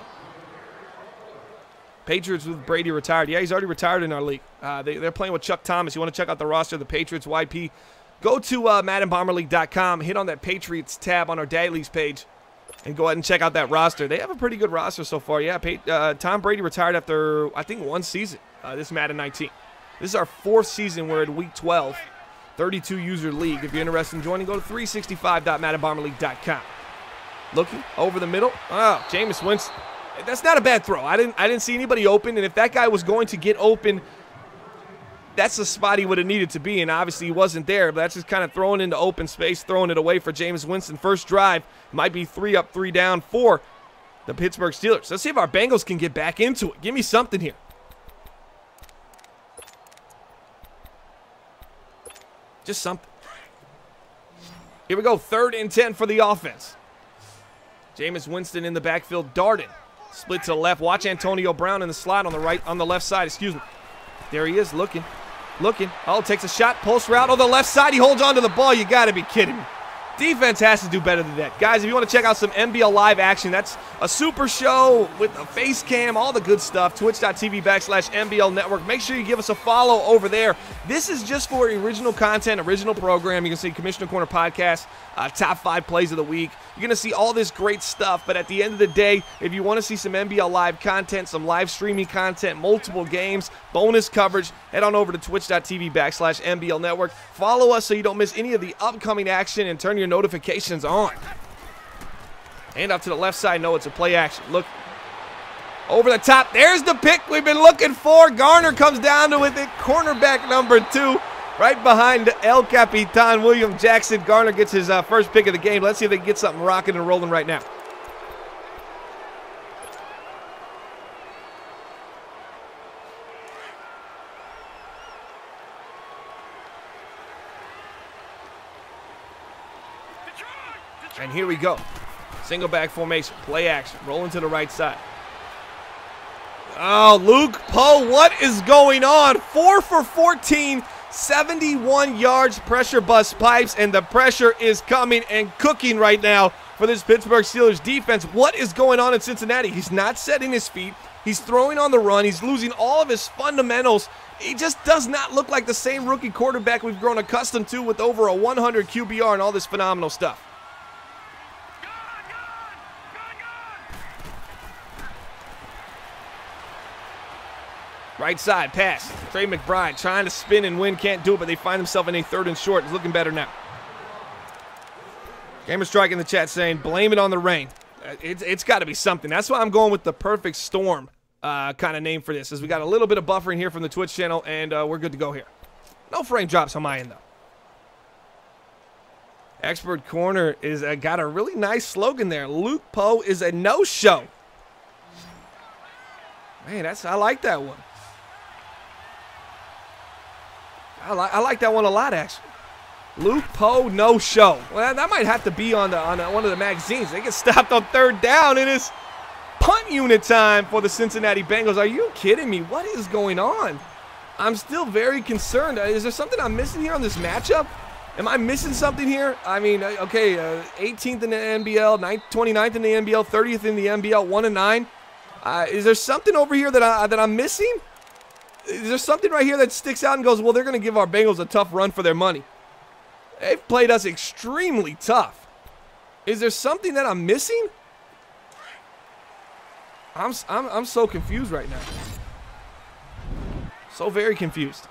Patriots with Brady retired. Yeah, he's already retired in our league. They're playing with Chuck Thomas. You want to check out the roster of the Patriots, YP, go to MaddenBomberLeague.com, hit on that Patriots tab on our Day Leagues page, and go ahead and check out that roster. They have a pretty good roster so far. Yeah, Tom Brady retired after, I think, 1 season, this Madden 19. This is our 4th season. We're at week 12, 32-user league. If you're interested in joining, go to 365.MaddenBomberLeague.com. Looking over the middle. Oh, Jameis Winston. That's not a bad throw. I didn't see anybody open, and if that guy was going to get open, that's the spot he would have needed to be, and obviously he wasn't there. But that's just kind of throwing into open space, throwing it away for Jameis Winston. First drive might be 3 up, 3 down for the Pittsburgh Steelers. Let's see if our Bengals can get back into it. Give me something here. Just something. Here we go, 3rd and 10 for the offense. Jameis Winston in the backfield, Darden. Split to the left. Watch Antonio Brown in the slot on the left side, excuse me. There he is, looking. Oh, takes a shot, post route on the left side. He holds on to the ball. You got to be kidding me. Defense has to do better than that. Guys, if you want to check out some MBL live action, that's a super show with a face cam, all the good stuff. Twitch.tv/MBL Network. Make sure you give us a follow over there. This is just for original content, original program. You can see Commissioner Corner Podcast, top 5 plays of the week. You're going to see all this great stuff, but at the end of the day, if you want to see some MBL live content, some live streaming content, multiple games, bonus coverage, head on over to Twitch.tv/MBL Network. Follow us so you don't miss any of the upcoming action and turn your notifications on. Hand off to the left side. No, it's a play action. Look over the top. There's the pick we've been looking for. Garner comes down to it. Cornerback number 2. Right behind El Capitan, William Jackson. Garner gets his first pick of the game. Let's see if they can get something rocking and rolling right now. And here we go. Single back formation, play action, rolling to the right side. Oh, Luke Poe, what is going on? 4 for 14, 71 yards, pressure bust pipes, and the pressure is coming and cooking right now for this Pittsburgh Steelers defense. What is going on in Cincinnati? He's not setting his feet. He's throwing on the run. He's losing all of his fundamentals. He just does not look like the same rookie quarterback we've grown accustomed to with over a 100 QBR and all this phenomenal stuff. Right side pass. Trey McBride trying to spin and win. Can't do it, but they find themselves in a 3rd and short. It's looking better now. Gamer Strike in the chat saying, blame it on the rain. It's got to be something. That's why I'm going with the perfect storm kind of name for this, as we got a little bit of buffering here from the Twitch channel, and we're good to go here. No frame drops on my end, though. Expert Corner is got a really nice slogan there. Luke Poe is a no-show. Man, I like that one. I like that one a lot, actually. Luke Poe, no show. Well, that might have to be on one of the magazines. They get stopped on 3rd down, and it's punt unit time for the Cincinnati Bengals. Are you kidding me? What is going on? I'm still very concerned. Is there something I'm missing here on this matchup? Am I missing something here? I mean, okay, 18th in the NBL, 29th in the NBL, 30th in the NBL, 1-9. Is there something over here that I'm missing? Is there something right here that sticks out and goes, well, they're going to give our Bengals a tough run for their money? They've played us extremely tough. Is there something that I'm missing? I'm so confused right now. So very confused.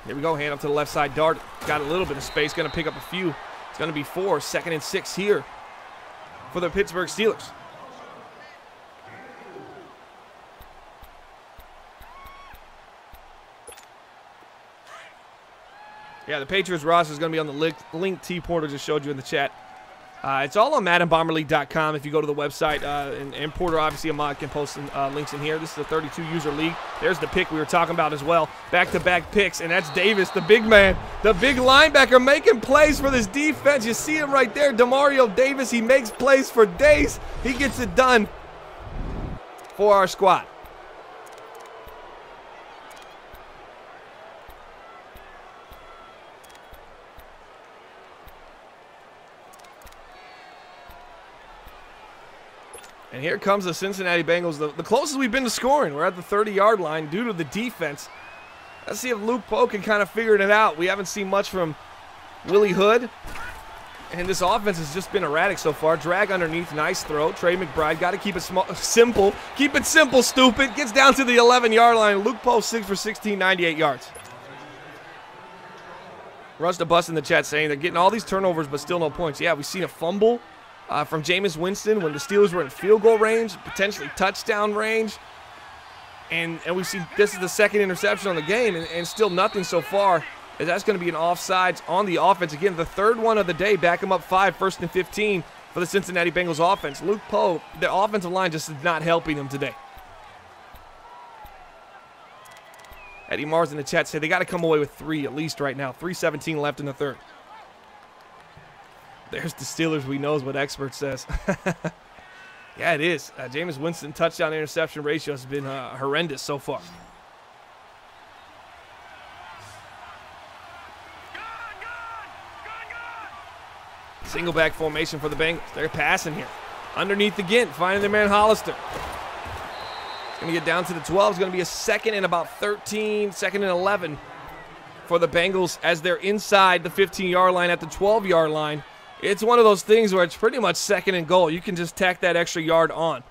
Here we go, hand up to the left side. Dart got a little bit of space, going to pick up a few. It's going to be 4, 2nd and 6 here for the Pittsburgh Steelers. Yeah, the Patriots roster is going to be on the link T Porter just showed you in the chat. It's all on MaddenBomberLeague.com if you go to the website. And Porter, obviously, a mod, can post some links in here. This is a 32-user league. There's the pick we were talking about as well. Back-to-back picks, and that's Davis, the big man, the big linebacker, making plays for this defense. You see him right there, Demario Davis. He makes plays for days. He gets it done for our squad. And here comes the Cincinnati Bengals, the closest we've been to scoring. We're at the 30-yard line due to the defense. Let's see if Luke Poe can kind of figure it out. We haven't seen much from Willie Hood. And this offense has just been erratic so far. Drag underneath, nice throw. Trey McBride, got to keep it simple. Keep it simple, stupid. Gets down to the 11-yard line. Luke Poe 6 for 16, 98 yards. Rush the bus in the chat saying they're getting all these turnovers but still no points. Yeah, we've seen a fumble from Jameis Winston when the Steelers were in field goal range, potentially touchdown range. And we've seen this is the 2nd interception on the game, and still nothing so far. That's going to be an offsides on the offense. Again, the 3rd one of the day. Back him up 5, 1st and 15 for the Cincinnati Bengals offense. Luke Poe, the offensive line just is not helping him today. Eddie Mars in the chat said they got to come away with 3 at least right now. 3:17 left in the 3rd. There's the Steelers. We knows what expert says. Yeah, it is. Jameis Winston touchdown interception ratio has been horrendous so far. Single back formation for the Bengals. They're passing here. Underneath again, finding their man Hollister. It's going to get down to the 12. It's going to be a 2nd and about 13, 2nd and 11 for the Bengals as they're inside the 15-yard line at the 12-yard line. It's one of those things where it's pretty much 2nd and goal. You can just tack that extra yard on.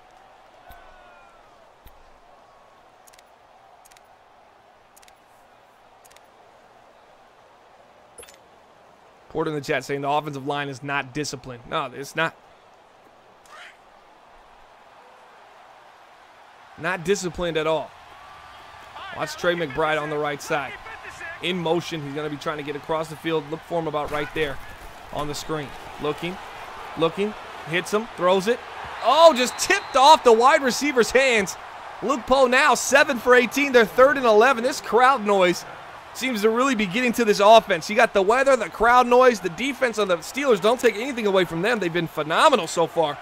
Porter in the chat saying the offensive line is not disciplined. No, it's not. Not disciplined at all. Watch Trey McBride on the right side. In motion, he's going to be trying to get across the field. Look for him about right there on the screen. Looking, hits him, throws it. Oh, just tipped off the wide receiver's hands. Luke Poe now 7 for 18. They're 3rd and 11. This crowd noise seems to really be getting to this offense. You got the weather, the crowd noise, the defense of the Steelers. Don't take anything away from them. They've been phenomenal so far.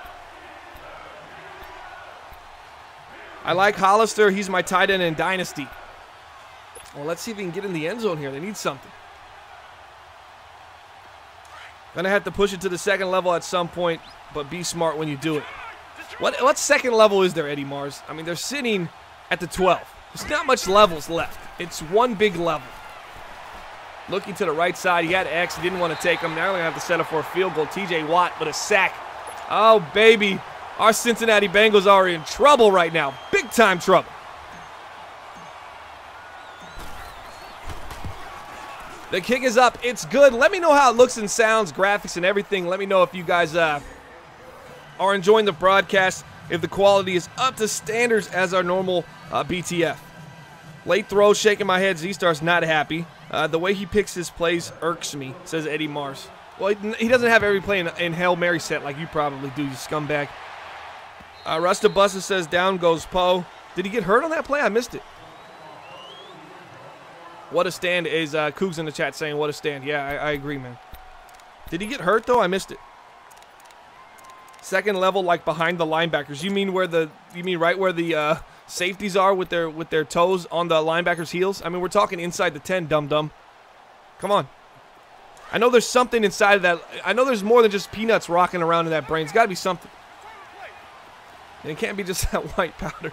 I like Hollister. He's my tight end in Dynasty. Well, let's see if he can get in the end zone here. They need something. Gonna have to push it to the second level at some point, but be smart when you do it. What second level is there, Eddie Mars? I mean, they're sitting at the 12. There's not much levels left. It's one big level. Looking to the right side. He had X. He didn't want to take him. Now they're going to have to set up for a field goal. TJ Watt with a sack. Oh, baby. Our Cincinnati Bengals are in trouble right now. Big time trouble. The kick is up. It's good. Let me know how it looks and sounds, graphics and everything. Let me know if you guys are enjoying the broadcast, if the quality is up to standards as our normal BTF. Late throw, shaking my head. Z-Star's not happy. The way he picks his plays irks me, says Eddie Mars. Well, he doesn't have every play in Hail Mary set like you probably do, you scumbag. Rusta Busta says down goes Poe. Did he get hurt on that play? I missed it. What a stand is Cougs in the chat saying what a stand. Yeah, I agree, man. Did he get hurt, though? I missed it. Second level, like behind the linebackers. You mean right where the safeties are with their toes on the linebackers' heels? I mean, we're talking inside the 10, dum-dum. Come on. I know there's something inside of that. I know there's more than just peanuts rocking around in that brain. It's got to be something. And it can't be just that white powder.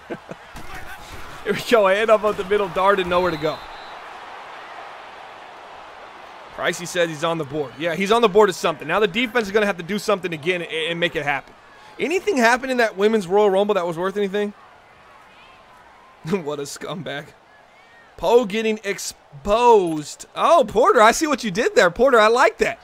Here we go. I end up the middle, dart, and nowhere to go. Pricey says he's on the board. Yeah, he's on the board as something. Now the defense is going to have to do something again and make it happen. Anything happen in that Women's Royal Rumble that was worth anything? What a scumbag. Poe getting exposed. Oh, Porter, I see what you did there. Porter, I like that.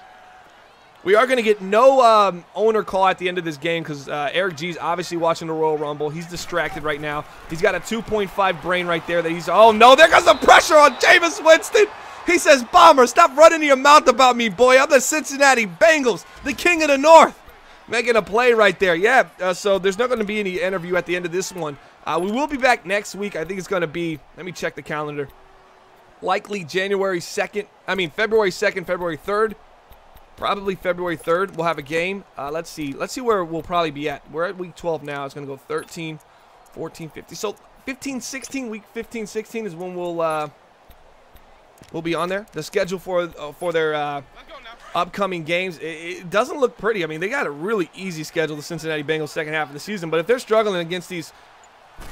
We are going to get no owner call at the end of this game because Eric G's obviously watching the Royal Rumble. He's distracted right now. He's got a 2.5 brain right there that he's... Oh, no, there goes the pressure on Jameis Winston. He says, Bomber, stop running your mouth about me, boy. I'm the Cincinnati Bengals, the king of the North. Making a play right there. Yeah, so there's not going to be any interview at the end of this one. We will be back next week. I think it's going to be, let me check the calendar, likely February 2nd, February 3rd. Probably February 3rd. We'll have a game. Let's see where we'll probably be at. We're at week 12 now. It's going to go 13, 14, 15. So 15, 16, week 15, 16 is when we'll be on there. The schedule for their upcoming games, it doesn't look pretty. I mean, they got a really easy schedule, the Cincinnati Bengals, second half of the season. But if they're struggling against these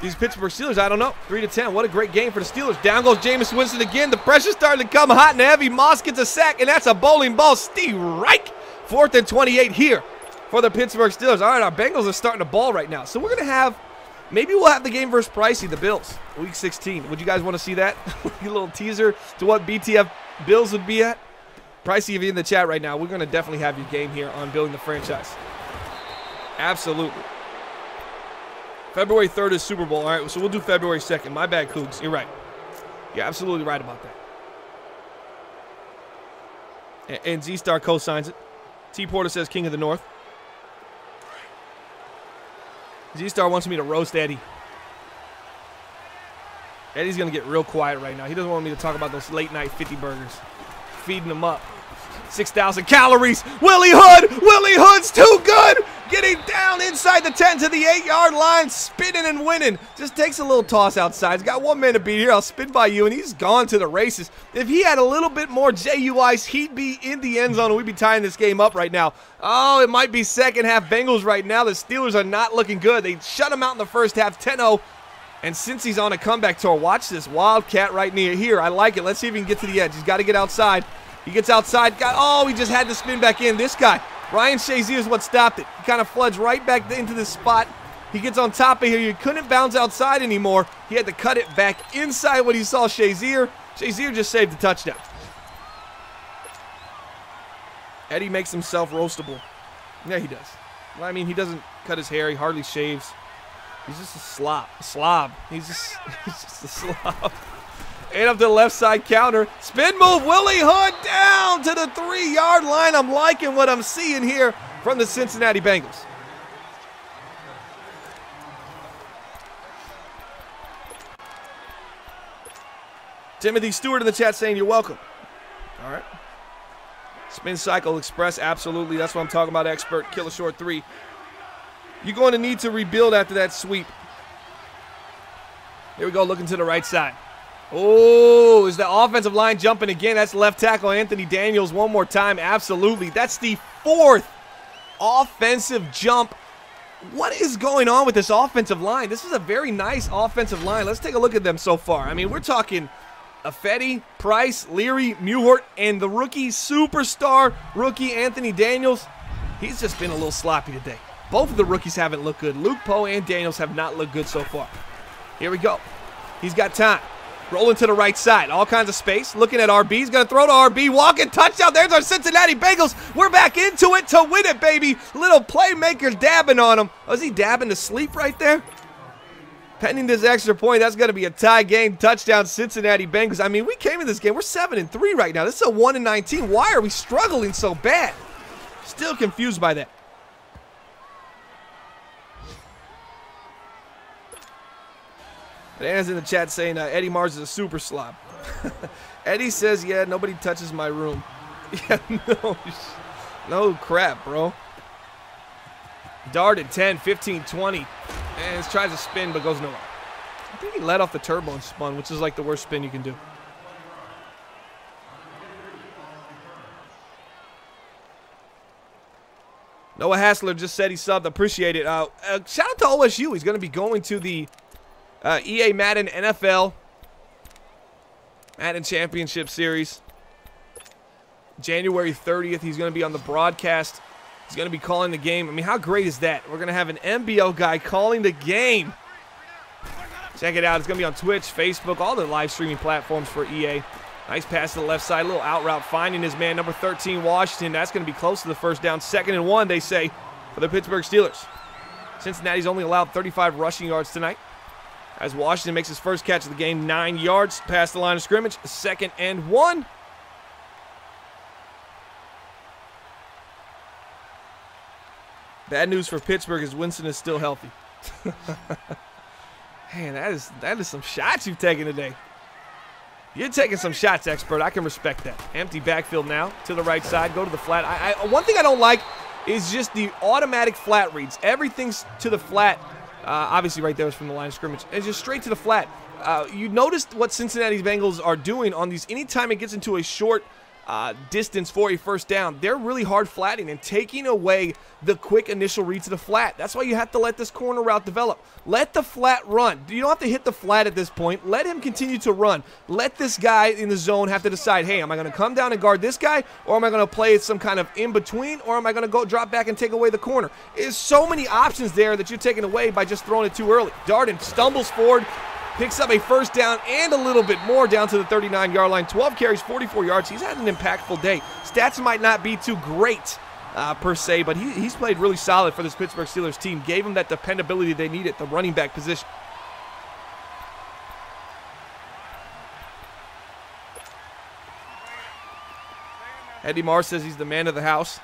Pittsburgh Steelers, I don't know. 3-10. What a great game for the Steelers. Down goes Jameis Winston again. The pressure's starting to come hot and heavy. Moss gets a sack, and that's a bowling ball. Steve Reich. 4th and 28 here for the Pittsburgh Steelers. All right, our Bengals are starting to ball right now. So we're going to have, maybe we'll have the game versus Pricey, the Bills, week 16. Would you guys want to see that? A little teaser to what BTF Bills would be at. Pricey, if you're in the chat right now, we're going to definitely have your game here on Building the Franchise. Absolutely. February 3rd is Super Bowl. All right, so we'll do February 2nd. My bad, Cougs. You're right. You're absolutely right about that. And Z-Star co-signs it. T. Porter says King of the North. Z-Star wants me to roast Eddie. Eddie's going to get real quiet right now. He doesn't want me to talk about those late-night 50 burgers. Feeding them up. 6,000 calories. Willie Hood's too good. Getting down inside the 10 to the 8-yard line. Spinning and winning. Just takes a little toss outside. He's got 1 man to beat here. I'll spin by you, and he's gone to the races. If he had a little bit more JUIs, he'd be in the end zone, and we'd be tying this game up right now. Oh, it might be second half Bengals right now. The Steelers are not looking good. They shut them out in the first half, 10-0. And since he's on a comeback tour, watch this Wildcat right near here. I like it. Let's see if he can get to the edge. He's got to get outside. He gets outside. Oh, he just had to spin back in. This guy, Ryan Shazier, is what stopped it. He kind of floods right back into this spot. He gets on top of here. He couldn't bounce outside anymore. He had to cut it back inside when he saw Shazier. Shazier just saved the touchdown. Eddie makes himself roastable. Yeah, he does. Well, I mean, he doesn't cut his hair. He hardly shaves. He's just a slob. He's just a slob. And up to the left side counter. Spin move. Willie Hood down to the 3-yard line. I'm liking what I'm seeing here from the Cincinnati Bengals. Timothy Stewart in the chat saying you're welcome. All right. Spin cycle express. Absolutely. That's what I'm talking about, expert. Kill a short 3. You're going to need to rebuild after that sweep. Here we go, looking to the right side. Oh, is the offensive line jumping again? That's left tackle Anthony Daniels one more time. Absolutely. That's the 4th offensive jump. What is going on with this offensive line? This is a very nice offensive line. Let's take a look at them so far. I mean, we're talking Affetti, Price, Leary, Muhort, and the rookie superstar rookie Anthony Daniels. He's just been a little sloppy today. Both of the rookies haven't looked good. Luke Poe and Daniels have not looked good so far. Here we go. He's got time. Rolling to the right side. All kinds of space. Looking at RB. He's going to throw to RB. Walking touchdown. There's our Cincinnati Bengals. We're back into it to win it, baby. Little playmaker dabbing on him. Oh, is he dabbing to sleep right there? Pending this extra point, that's going to be a tie game. Touchdown, Cincinnati Bengals. I mean, we came in this game. We're 7-3 right now. This is a 1-19. Why are we struggling so bad? Still confused by that. Dan's in the chat saying Eddie Mars is a super slob. Eddie says, yeah, nobody touches my room. Yeah, no crap, bro. Darted 10, 15, 20. And tries to spin, but goes nowhere. I think he let off the turbo and spun, which is like the worst spin you can do. Noah Hassler just said he subbed. Appreciate it. Shout out to OSU. He's going to be going to the EA Madden NFL Madden Championship Series. January 30th, he's going to be on the broadcast. He's going to be calling the game. I mean, how great is that? We're going to have an MBL guy calling the game. Check it out. It's going to be on Twitch, Facebook, all the live streaming platforms for EA. Nice pass to the left side. A little out route finding his man, number 13, Washington. That's going to be close to the first down. 2nd and 1, they say, for the Pittsburgh Steelers. Cincinnati's only allowed 35 rushing yards tonight, as Washington makes his first catch of the game, 9 yards past the line of scrimmage. 2nd and 1. Bad news for Pittsburgh is Winston is still healthy. Man, that is some shots you've taken today. You're taking some shots, expert. I can respect that. Empty backfield now to the right side. Go to the flat. One thing I don't like is just the automatic flat reads. Everything's to the flat. Obviously, right there is from the line of scrimmage. And just straight to the flat. You noticed what Cincinnati Bengals are doing on these. Anytime it gets into a short distance for a first down, they're really hard flatting and taking away the quick initial read to the flat. That's why you have to let this corner route develop. Let the flat run. You don't have to hit the flat at this point. Let him continue to run. Let this guy in the zone have to decide, hey, am I going to come down and guard this guy, or am I going to play some kind of in-between, or am I going to go drop back and take away the corner? There's so many options there that you're taking away by just throwing it too early. Darden stumbles forward, picks up a first down and a little bit more down to the 39-yard line. 12 carries, 44 yards. He's had an impactful day. Stats might not be too great per se, but he's played really solid for this Pittsburgh Steelers team. Gave him that dependability they need at the running back position. Eddie Marr says he's the man of the house.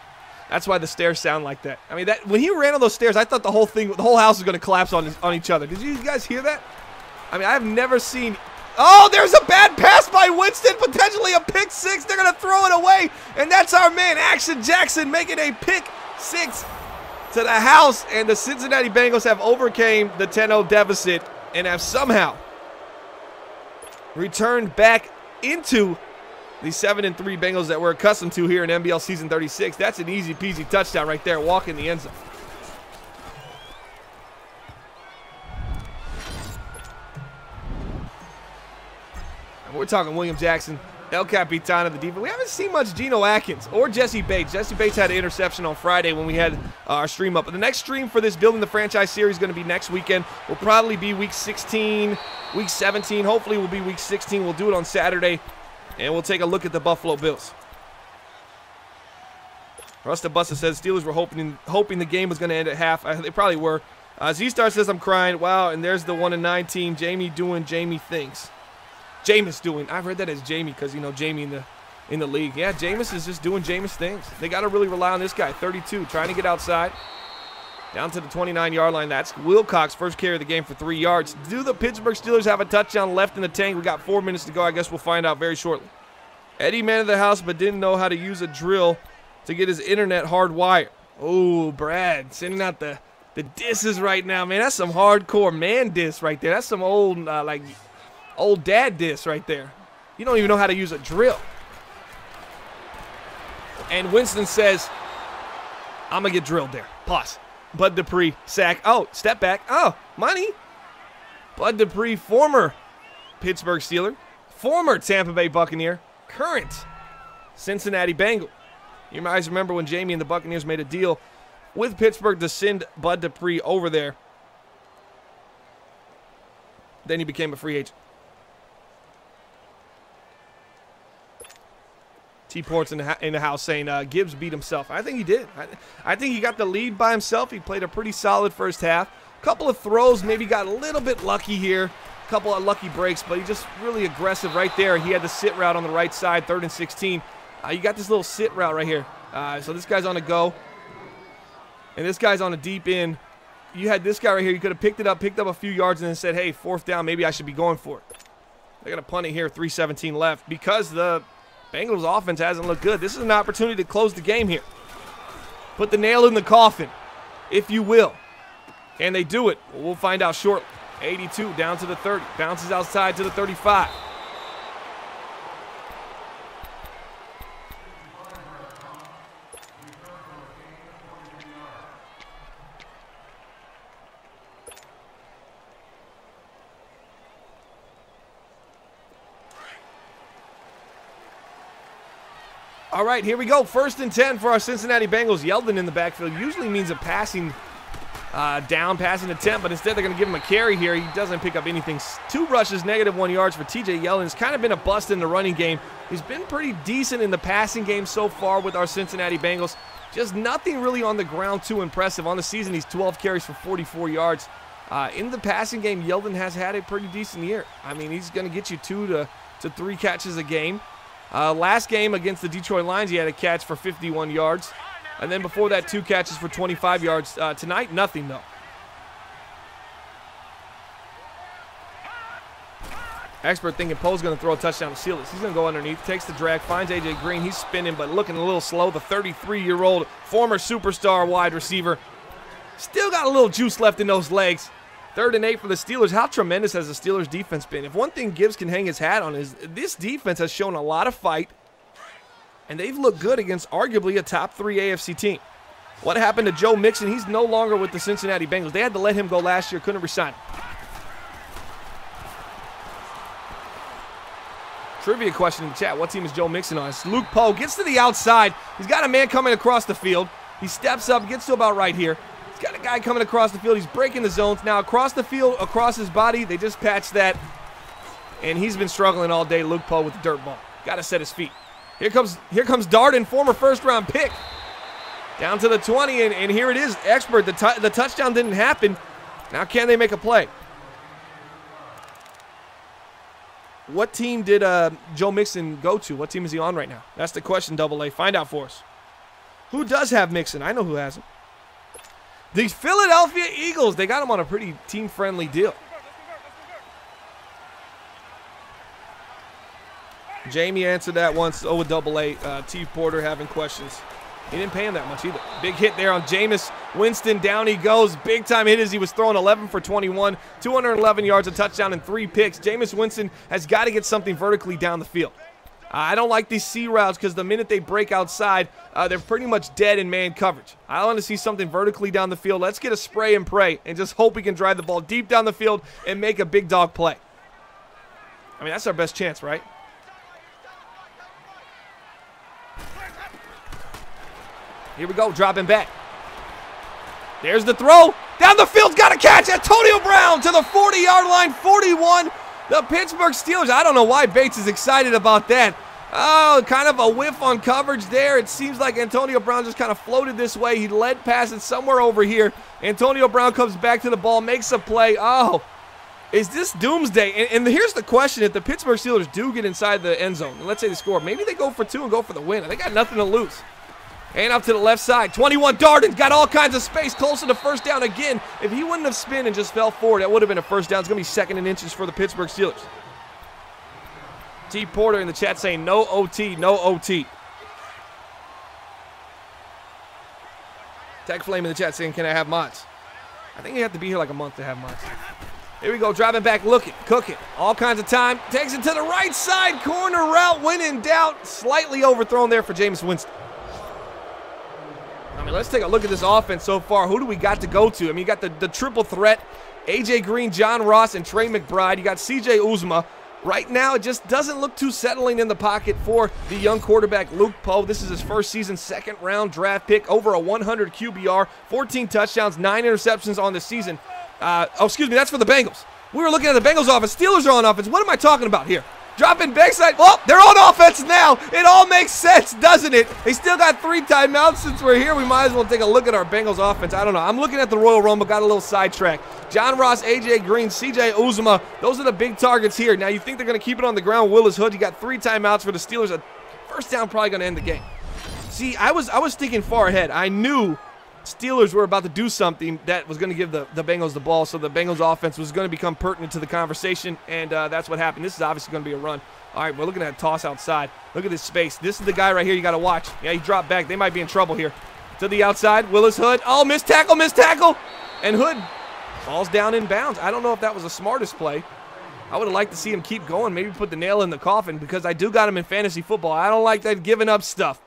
That's why the stairs sound like that. I mean, when he ran on those stairs, I thought the whole house was going to collapse on each other. Did you guys hear that? I mean, I've never seen... Oh, there's a bad pass by Winston, potentially a pick six. They're going to throw it away, and that's our man, Action Jackson, making a pick six to the house, and the Cincinnati Bengals have overcame the 10-0 deficit and have somehow returned back into the 7-3 Bengals that we're accustomed to here in MBL Season 36. That's an easy-peasy touchdown right there, walk in the end zone. We're talking William Jackson, El Capitan of the defense. We haven't seen much Geno Atkins or Jesse Bates. Jesse Bates had an interception on Friday when we had our stream up. But the next stream for this Building the Franchise series is going to be next weekend. Will probably be week 16, week 17. Hopefully we'll be week 16. We'll do it on Saturday, and we'll take a look at the Buffalo Bills. Rusta Busta says Steelers were hoping the game was going to end at half. They probably were. Z-Star says I'm crying. Wow, and there's the 1-9 team. Jamie doing Jamie things. Jameis doing. I've read that as Jamie because, you know, Jamie in the league. Yeah, Jameis is just doing Jameis things. They got to really rely on this guy. 32, trying to get outside. Down to the 29-yard line. That's Wilcox, first carry of the game for 3 yards. Do the Pittsburgh Steelers have a touchdown left in the tank? We got 4 minutes to go. I guess we'll find out very shortly. Eddie man of the house, but didn't know how to use a drill to get his internet hardwired. Oh, Brad, sending out the disses right now, man. That's some hardcore man diss right there. That's some old, like, old dad diss right there. You don't even know how to use a drill. And Winston says, I'm going to get drilled there. Pause. Bud Dupree, sack. Oh, step back. Oh, money. Bud Dupree, former Pittsburgh Steeler, former Tampa Bay Buccaneer, current Cincinnati Bengal. You guys remember when Jamie and the Buccaneers made a deal with Pittsburgh to send Bud Dupree over there. Then he became a free agent. T-Port's in the house saying Gibbs beat himself. I think he did. I think he got the lead by himself. He played a pretty solid first half. A couple of throws, maybe got a little bit lucky here. A couple of lucky breaks, but he just really aggressive right there. He had the sit route on the right side, 3rd and 16. You got this little sit route right here. So this guy's on a go, and this guy's on a deep end. You had this guy right here. You could have picked up a few yards and then said, hey, 4th down, maybe I should be going for it. They're going to punt it here, 3:17 left, because the Bengals offense hasn't looked good. This is an opportunity to close the game here. Put the nail in the coffin, if you will. Can they do it? Well, we'll find out shortly. 82 down to the 30. Bounces outside to the 35. All right, here we go. 1st and 10 for our Cincinnati Bengals. Yeldon in the backfield usually means a passing passing attempt, but instead they're going to give him a carry here. He doesn't pick up anything. 2 rushes, -1 yards for TJ Yeldon. It's kind of been a bust in the running game. He's been pretty decent in the passing game so far with our Cincinnati Bengals. Just nothing really on the ground too impressive. On the season, he's 12 carries for 44 yards. In the passing game, Yeldon has had a pretty decent year. I mean, he's going to get you 2 to 3 catches a game. Last game against the Detroit Lions, he had a catch for 51 yards. And then before that, 2 catches for 25 yards. Tonight, nothing, though. Expert thinking Poe's going to throw a touchdown to seal this. He's going to go underneath, takes the drag, finds A.J. Green. He's spinning, but looking a little slow. The 33-year-old former superstar wide receiver. Still got a little juice left in those legs. 3rd and 8 for the Steelers. How tremendous has the Steelers defense been? If one thing Gibbs can hang his hat on is this defense has shown a lot of fight, and they've looked good against arguably a top 3 AFC team. What happened to Joe Mixon? He's no longer with the Cincinnati Bengals. They had to let him go last year, couldn't resign him. Trivia question in the chat. What team is Joe Mixon on? It's Luke Poe. Gets to the outside. He's got a man coming across the field. He steps up, gets to about right here. Got a guy coming across the field. He's breaking the zones. Now across the field, across his body, they just patched that. And he's been struggling all day, Luke Poe, with the dirt ball. Got to set his feet. Here comes Darden, former 1st-round pick. Down to the 20, and here it is. Expert, the touchdown didn't happen. Now can they make a play? What team did Joe Mixon go to? What team is he on right now? That's the question, Double A. Find out for us. Who does have Mixon? I know who has him. The Philadelphia Eagles, they got him on a pretty team-friendly deal. Jamie answered that once. Oh, with Double A. T. Porter having questions. He didn't pay him that much either. Big hit there on Jameis Winston. Down he goes. Big-time hit as he was throwing 11 for 21. 211 yards, a touchdown, and 3 picks. Jameis Winston has got to get something vertically down the field. I don't like these C routes because the minute they break outside, they're pretty much dead in man coverage. I want to see something vertically down the field. Let's get a spray and pray and just hope we can drive the ball deep down the field and make a big dog play. I mean, that's our best chance, right? Here we go, dropping back. There's the throw. Down the field's got a catch. Antonio Brown to the 40-yard line, 41. The Pittsburgh Steelers, I don't know why Bates is excited about that. Oh, kind of a whiff on coverage there. It seems like Antonio Brown just kind of floated this way. He led past it somewhere over here. Antonio Brown comes back to the ball, makes a play. Oh, is this doomsday? And here's the question. If the Pittsburgh Steelers do get inside the end zone, and let's say they score, maybe they go for 2 and go for the win. They got nothing to lose. And up to the left side. 21 Darden got all kinds of space, close to the first down again. If he wouldn't have spinned and just fell forward, that would have been a first down. It's going to be 2nd and inches for the Pittsburgh Steelers. T. Porter in the chat saying no OT, no OT. Tech Flame in the chat saying, can I have mods? I think you have to be here like a month to have mods. Here we go, driving back, looking, cooking. All kinds of time. Takes it to the right side, corner route, when in doubt. Slightly overthrown there for Jameis Winston. I mean, let's take a look at this offense so far. Who do we got to go to? I mean, you got the triple threat, A.J. Green, John Ross, and Trey McBride. You got C.J. Uzomah. Right now, it just doesn't look too settling in the pocket for the young quarterback, Luke Poe. This is his first season, 2nd-round draft pick, over a 100 QBR, 14 touchdowns, 9 interceptions on the season. That's for the Bengals. We were looking at the Bengals offense. Steelers are on offense. What am I talking about here? Dropping backside. Oh, they're on offense now. It all makes sense, doesn't it? They still got 3 timeouts. Since we're here, we might as well take a look at our Bengals offense. I don't know. I'm looking at the Royal Rumble. Got a little sidetracked. John Ross, A.J. Green, C.J. Uzomah. Those are the big targets here. Now, you think they're going to keep it on the ground. Willis Hood, you got 3 timeouts for the Steelers. A first down probably going to end the game. See, I was thinking far ahead. I knew Steelers were about to do something that was going to give the Bengals the ball, so the Bengals offense was going to become pertinent to the conversation, and that's what happened. This is obviously going to be a run. All right, we're looking at a toss outside. Look at this space. This is the guy right here you got to watch. Yeah, he dropped back. They might be in trouble here. To the outside, Willis Hood. Oh, missed tackle. And Hood falls down in bounds. I don't know if that was the smartest play. I would have liked to see him keep going, maybe put the nail in the coffin, because I do got him in fantasy football. I don't like that giving up stuff.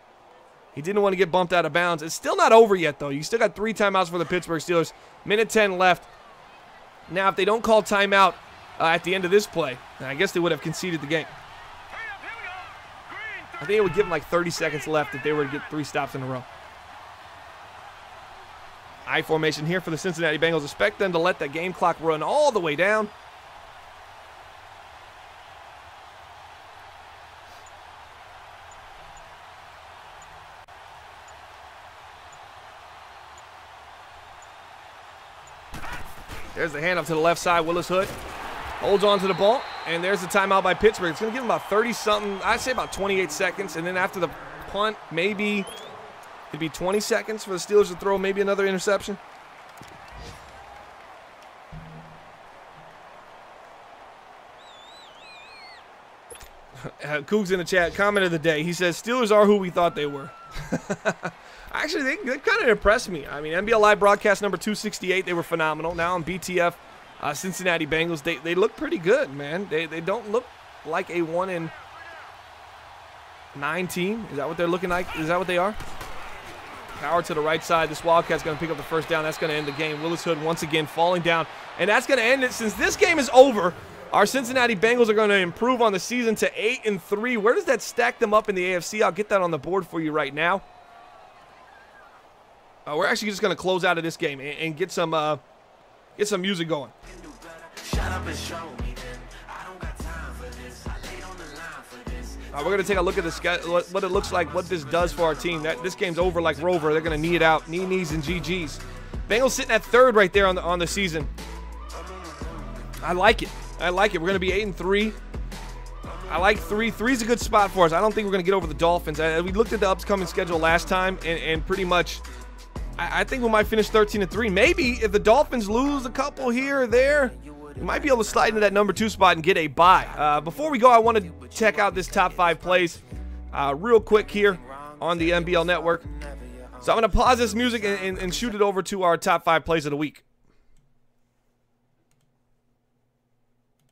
He didn't want to get bumped out of bounds. It's still not over yet, though. You still got 3 timeouts for the Pittsburgh Steelers. Minute 10 left. Now, if they don't call timeout at the end of this play, I guess they would have conceded the game. I think it would give them like 30 seconds left if they were to get 3 stops in a row. I formation here for the Cincinnati Bengals. Expect them to let that game clock run all the way down. There's the handoff to the left side. Willis Hood holds on to the ball, and there's the timeout by Pittsburgh. It's going to give them about 30-something, I'd say about 28 seconds, and then after the punt, maybe it'd be 20 seconds for the Steelers to throw maybe another interception. Cougs in the chat, comment of the day. He says, Steelers are who we thought they were. Actually, they kind of impressed me. I mean, MBL Live broadcast number 268, they were phenomenal. Now on BTF Cincinnati Bengals, they look pretty good, man. They don't look like a 1-9 team. Is that what they're looking like? Is that what they are? Power to the right side. This Wildcat's going to pick up the first down. That's going to end the game. Willis Hood once again falling down. And that's going to end it. Since this game is over, our Cincinnati Bengals are going to improve on the season to 8-3. Where does that stack them up in the AFC? I'll get that on the board for you right now. We're actually just going to close out of this game and get some music going. We're going to take a look at what it looks like, what this does for our team. This game's over like Rover. They're going to knee it out, knees and GGs. Bengals sitting at 3rd right there on the season. I like it. We're going to be 8-3. I like 3. 3's a good spot for us. I don't think we're going to get over the Dolphins. We looked at the upcoming schedule last time, and pretty much I think we might finish 13-3. Maybe if the Dolphins lose a couple here or there, we might be able to slide into that number 2 spot and get a bye. Before we go, I want to check out this top 5 plays real quick here on the MBL Network. So I'm going to pause this music and shoot it over to our top 5 plays of the week.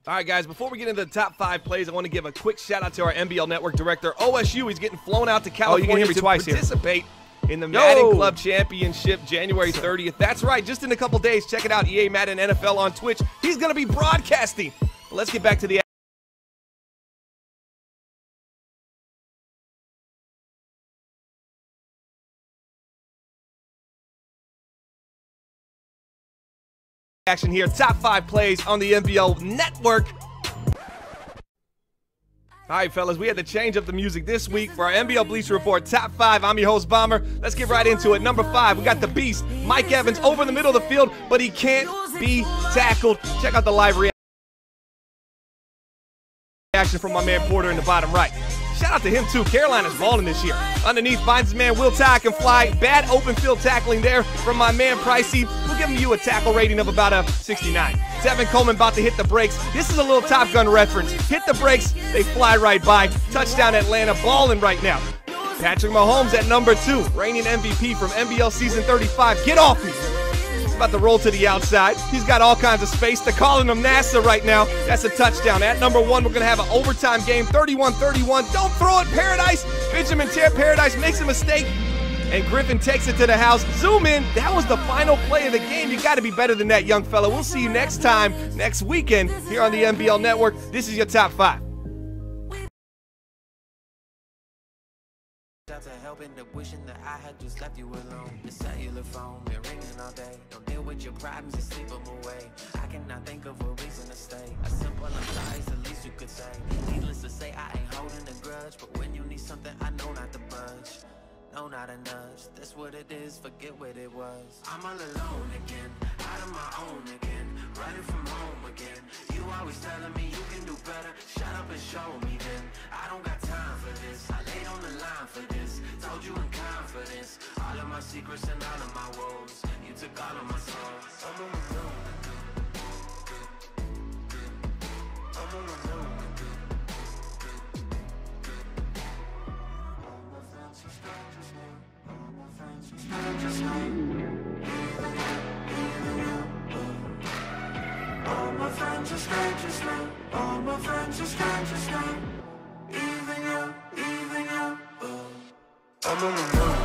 All right, guys, before we get into the top 5 plays, I want to give a quick shout-out to our MBL Network director, OSU. He's getting flown out to California to participate in the Madden Club Championship January 30th. That's right, just in a couple days. Check it out, EA Madden NFL on Twitch. He's going to be broadcasting. Let's get back to the action here. Top 5 plays on the MBL Network. All right, fellas, we had to change up the music this week for our NBL Bleacher Report Top 5. I'm your host, Bomber. Let's get right into it. Number 5, we got the Beast, Mike Evans, over the middle of the field, but he can't be tackled. Check out the live reaction from my man Porter in the bottom right. Shout out to him, too. Carolina's balling this year. Underneath, finds his man Will Ty can fly. Bad open field tackling there from my man Pricey. We're giving you a tackle rating of about a 69. Tevin Coleman about to hit the brakes. This is a little Top Gun reference. Hit the brakes, they fly right by. Touchdown Atlanta, balling right now. Patrick Mahomes at number 2. Reigning MVP from MBL Season 35. Get off me. He's about to roll to the outside. He's got all kinds of space. They're calling him NASA right now. That's a touchdown. At number 1, we're going to have an overtime game, 31-31. Don't throw it, Paradise. Benjamin Paradise makes a mistake, and Griffin takes it to the house. Zoom in. That was the final play of the game. You got to be better than that, young fella. We'll see you next time, next weekend, here on the MBL Network. This is your Top 5. Wishing that I had just left you alone. The cellular phone been ringing all day. Don't deal with your problems and sleep them away. I cannot think of a reason to stay. A simple lie is the least you could say. Needless to say, I ain't holding a grudge, but when you need something, I know not to budge. No, not a nudge. That's what it is. Forget what it was. I'm all alone again, out of my own again, running from home again. You always telling me you can do better. Shut up and show me then. I don't got time for this. I laid on the line for this. Told you in confidence. All of my secrets and all of my woes. You took all of my souls. I'm on my own again. I'm on my own again. All my friends are strangers now. All my friends are strangers now. All my friends are strangers now. All my friends are strangers now. Even you, even you. I'm on the road.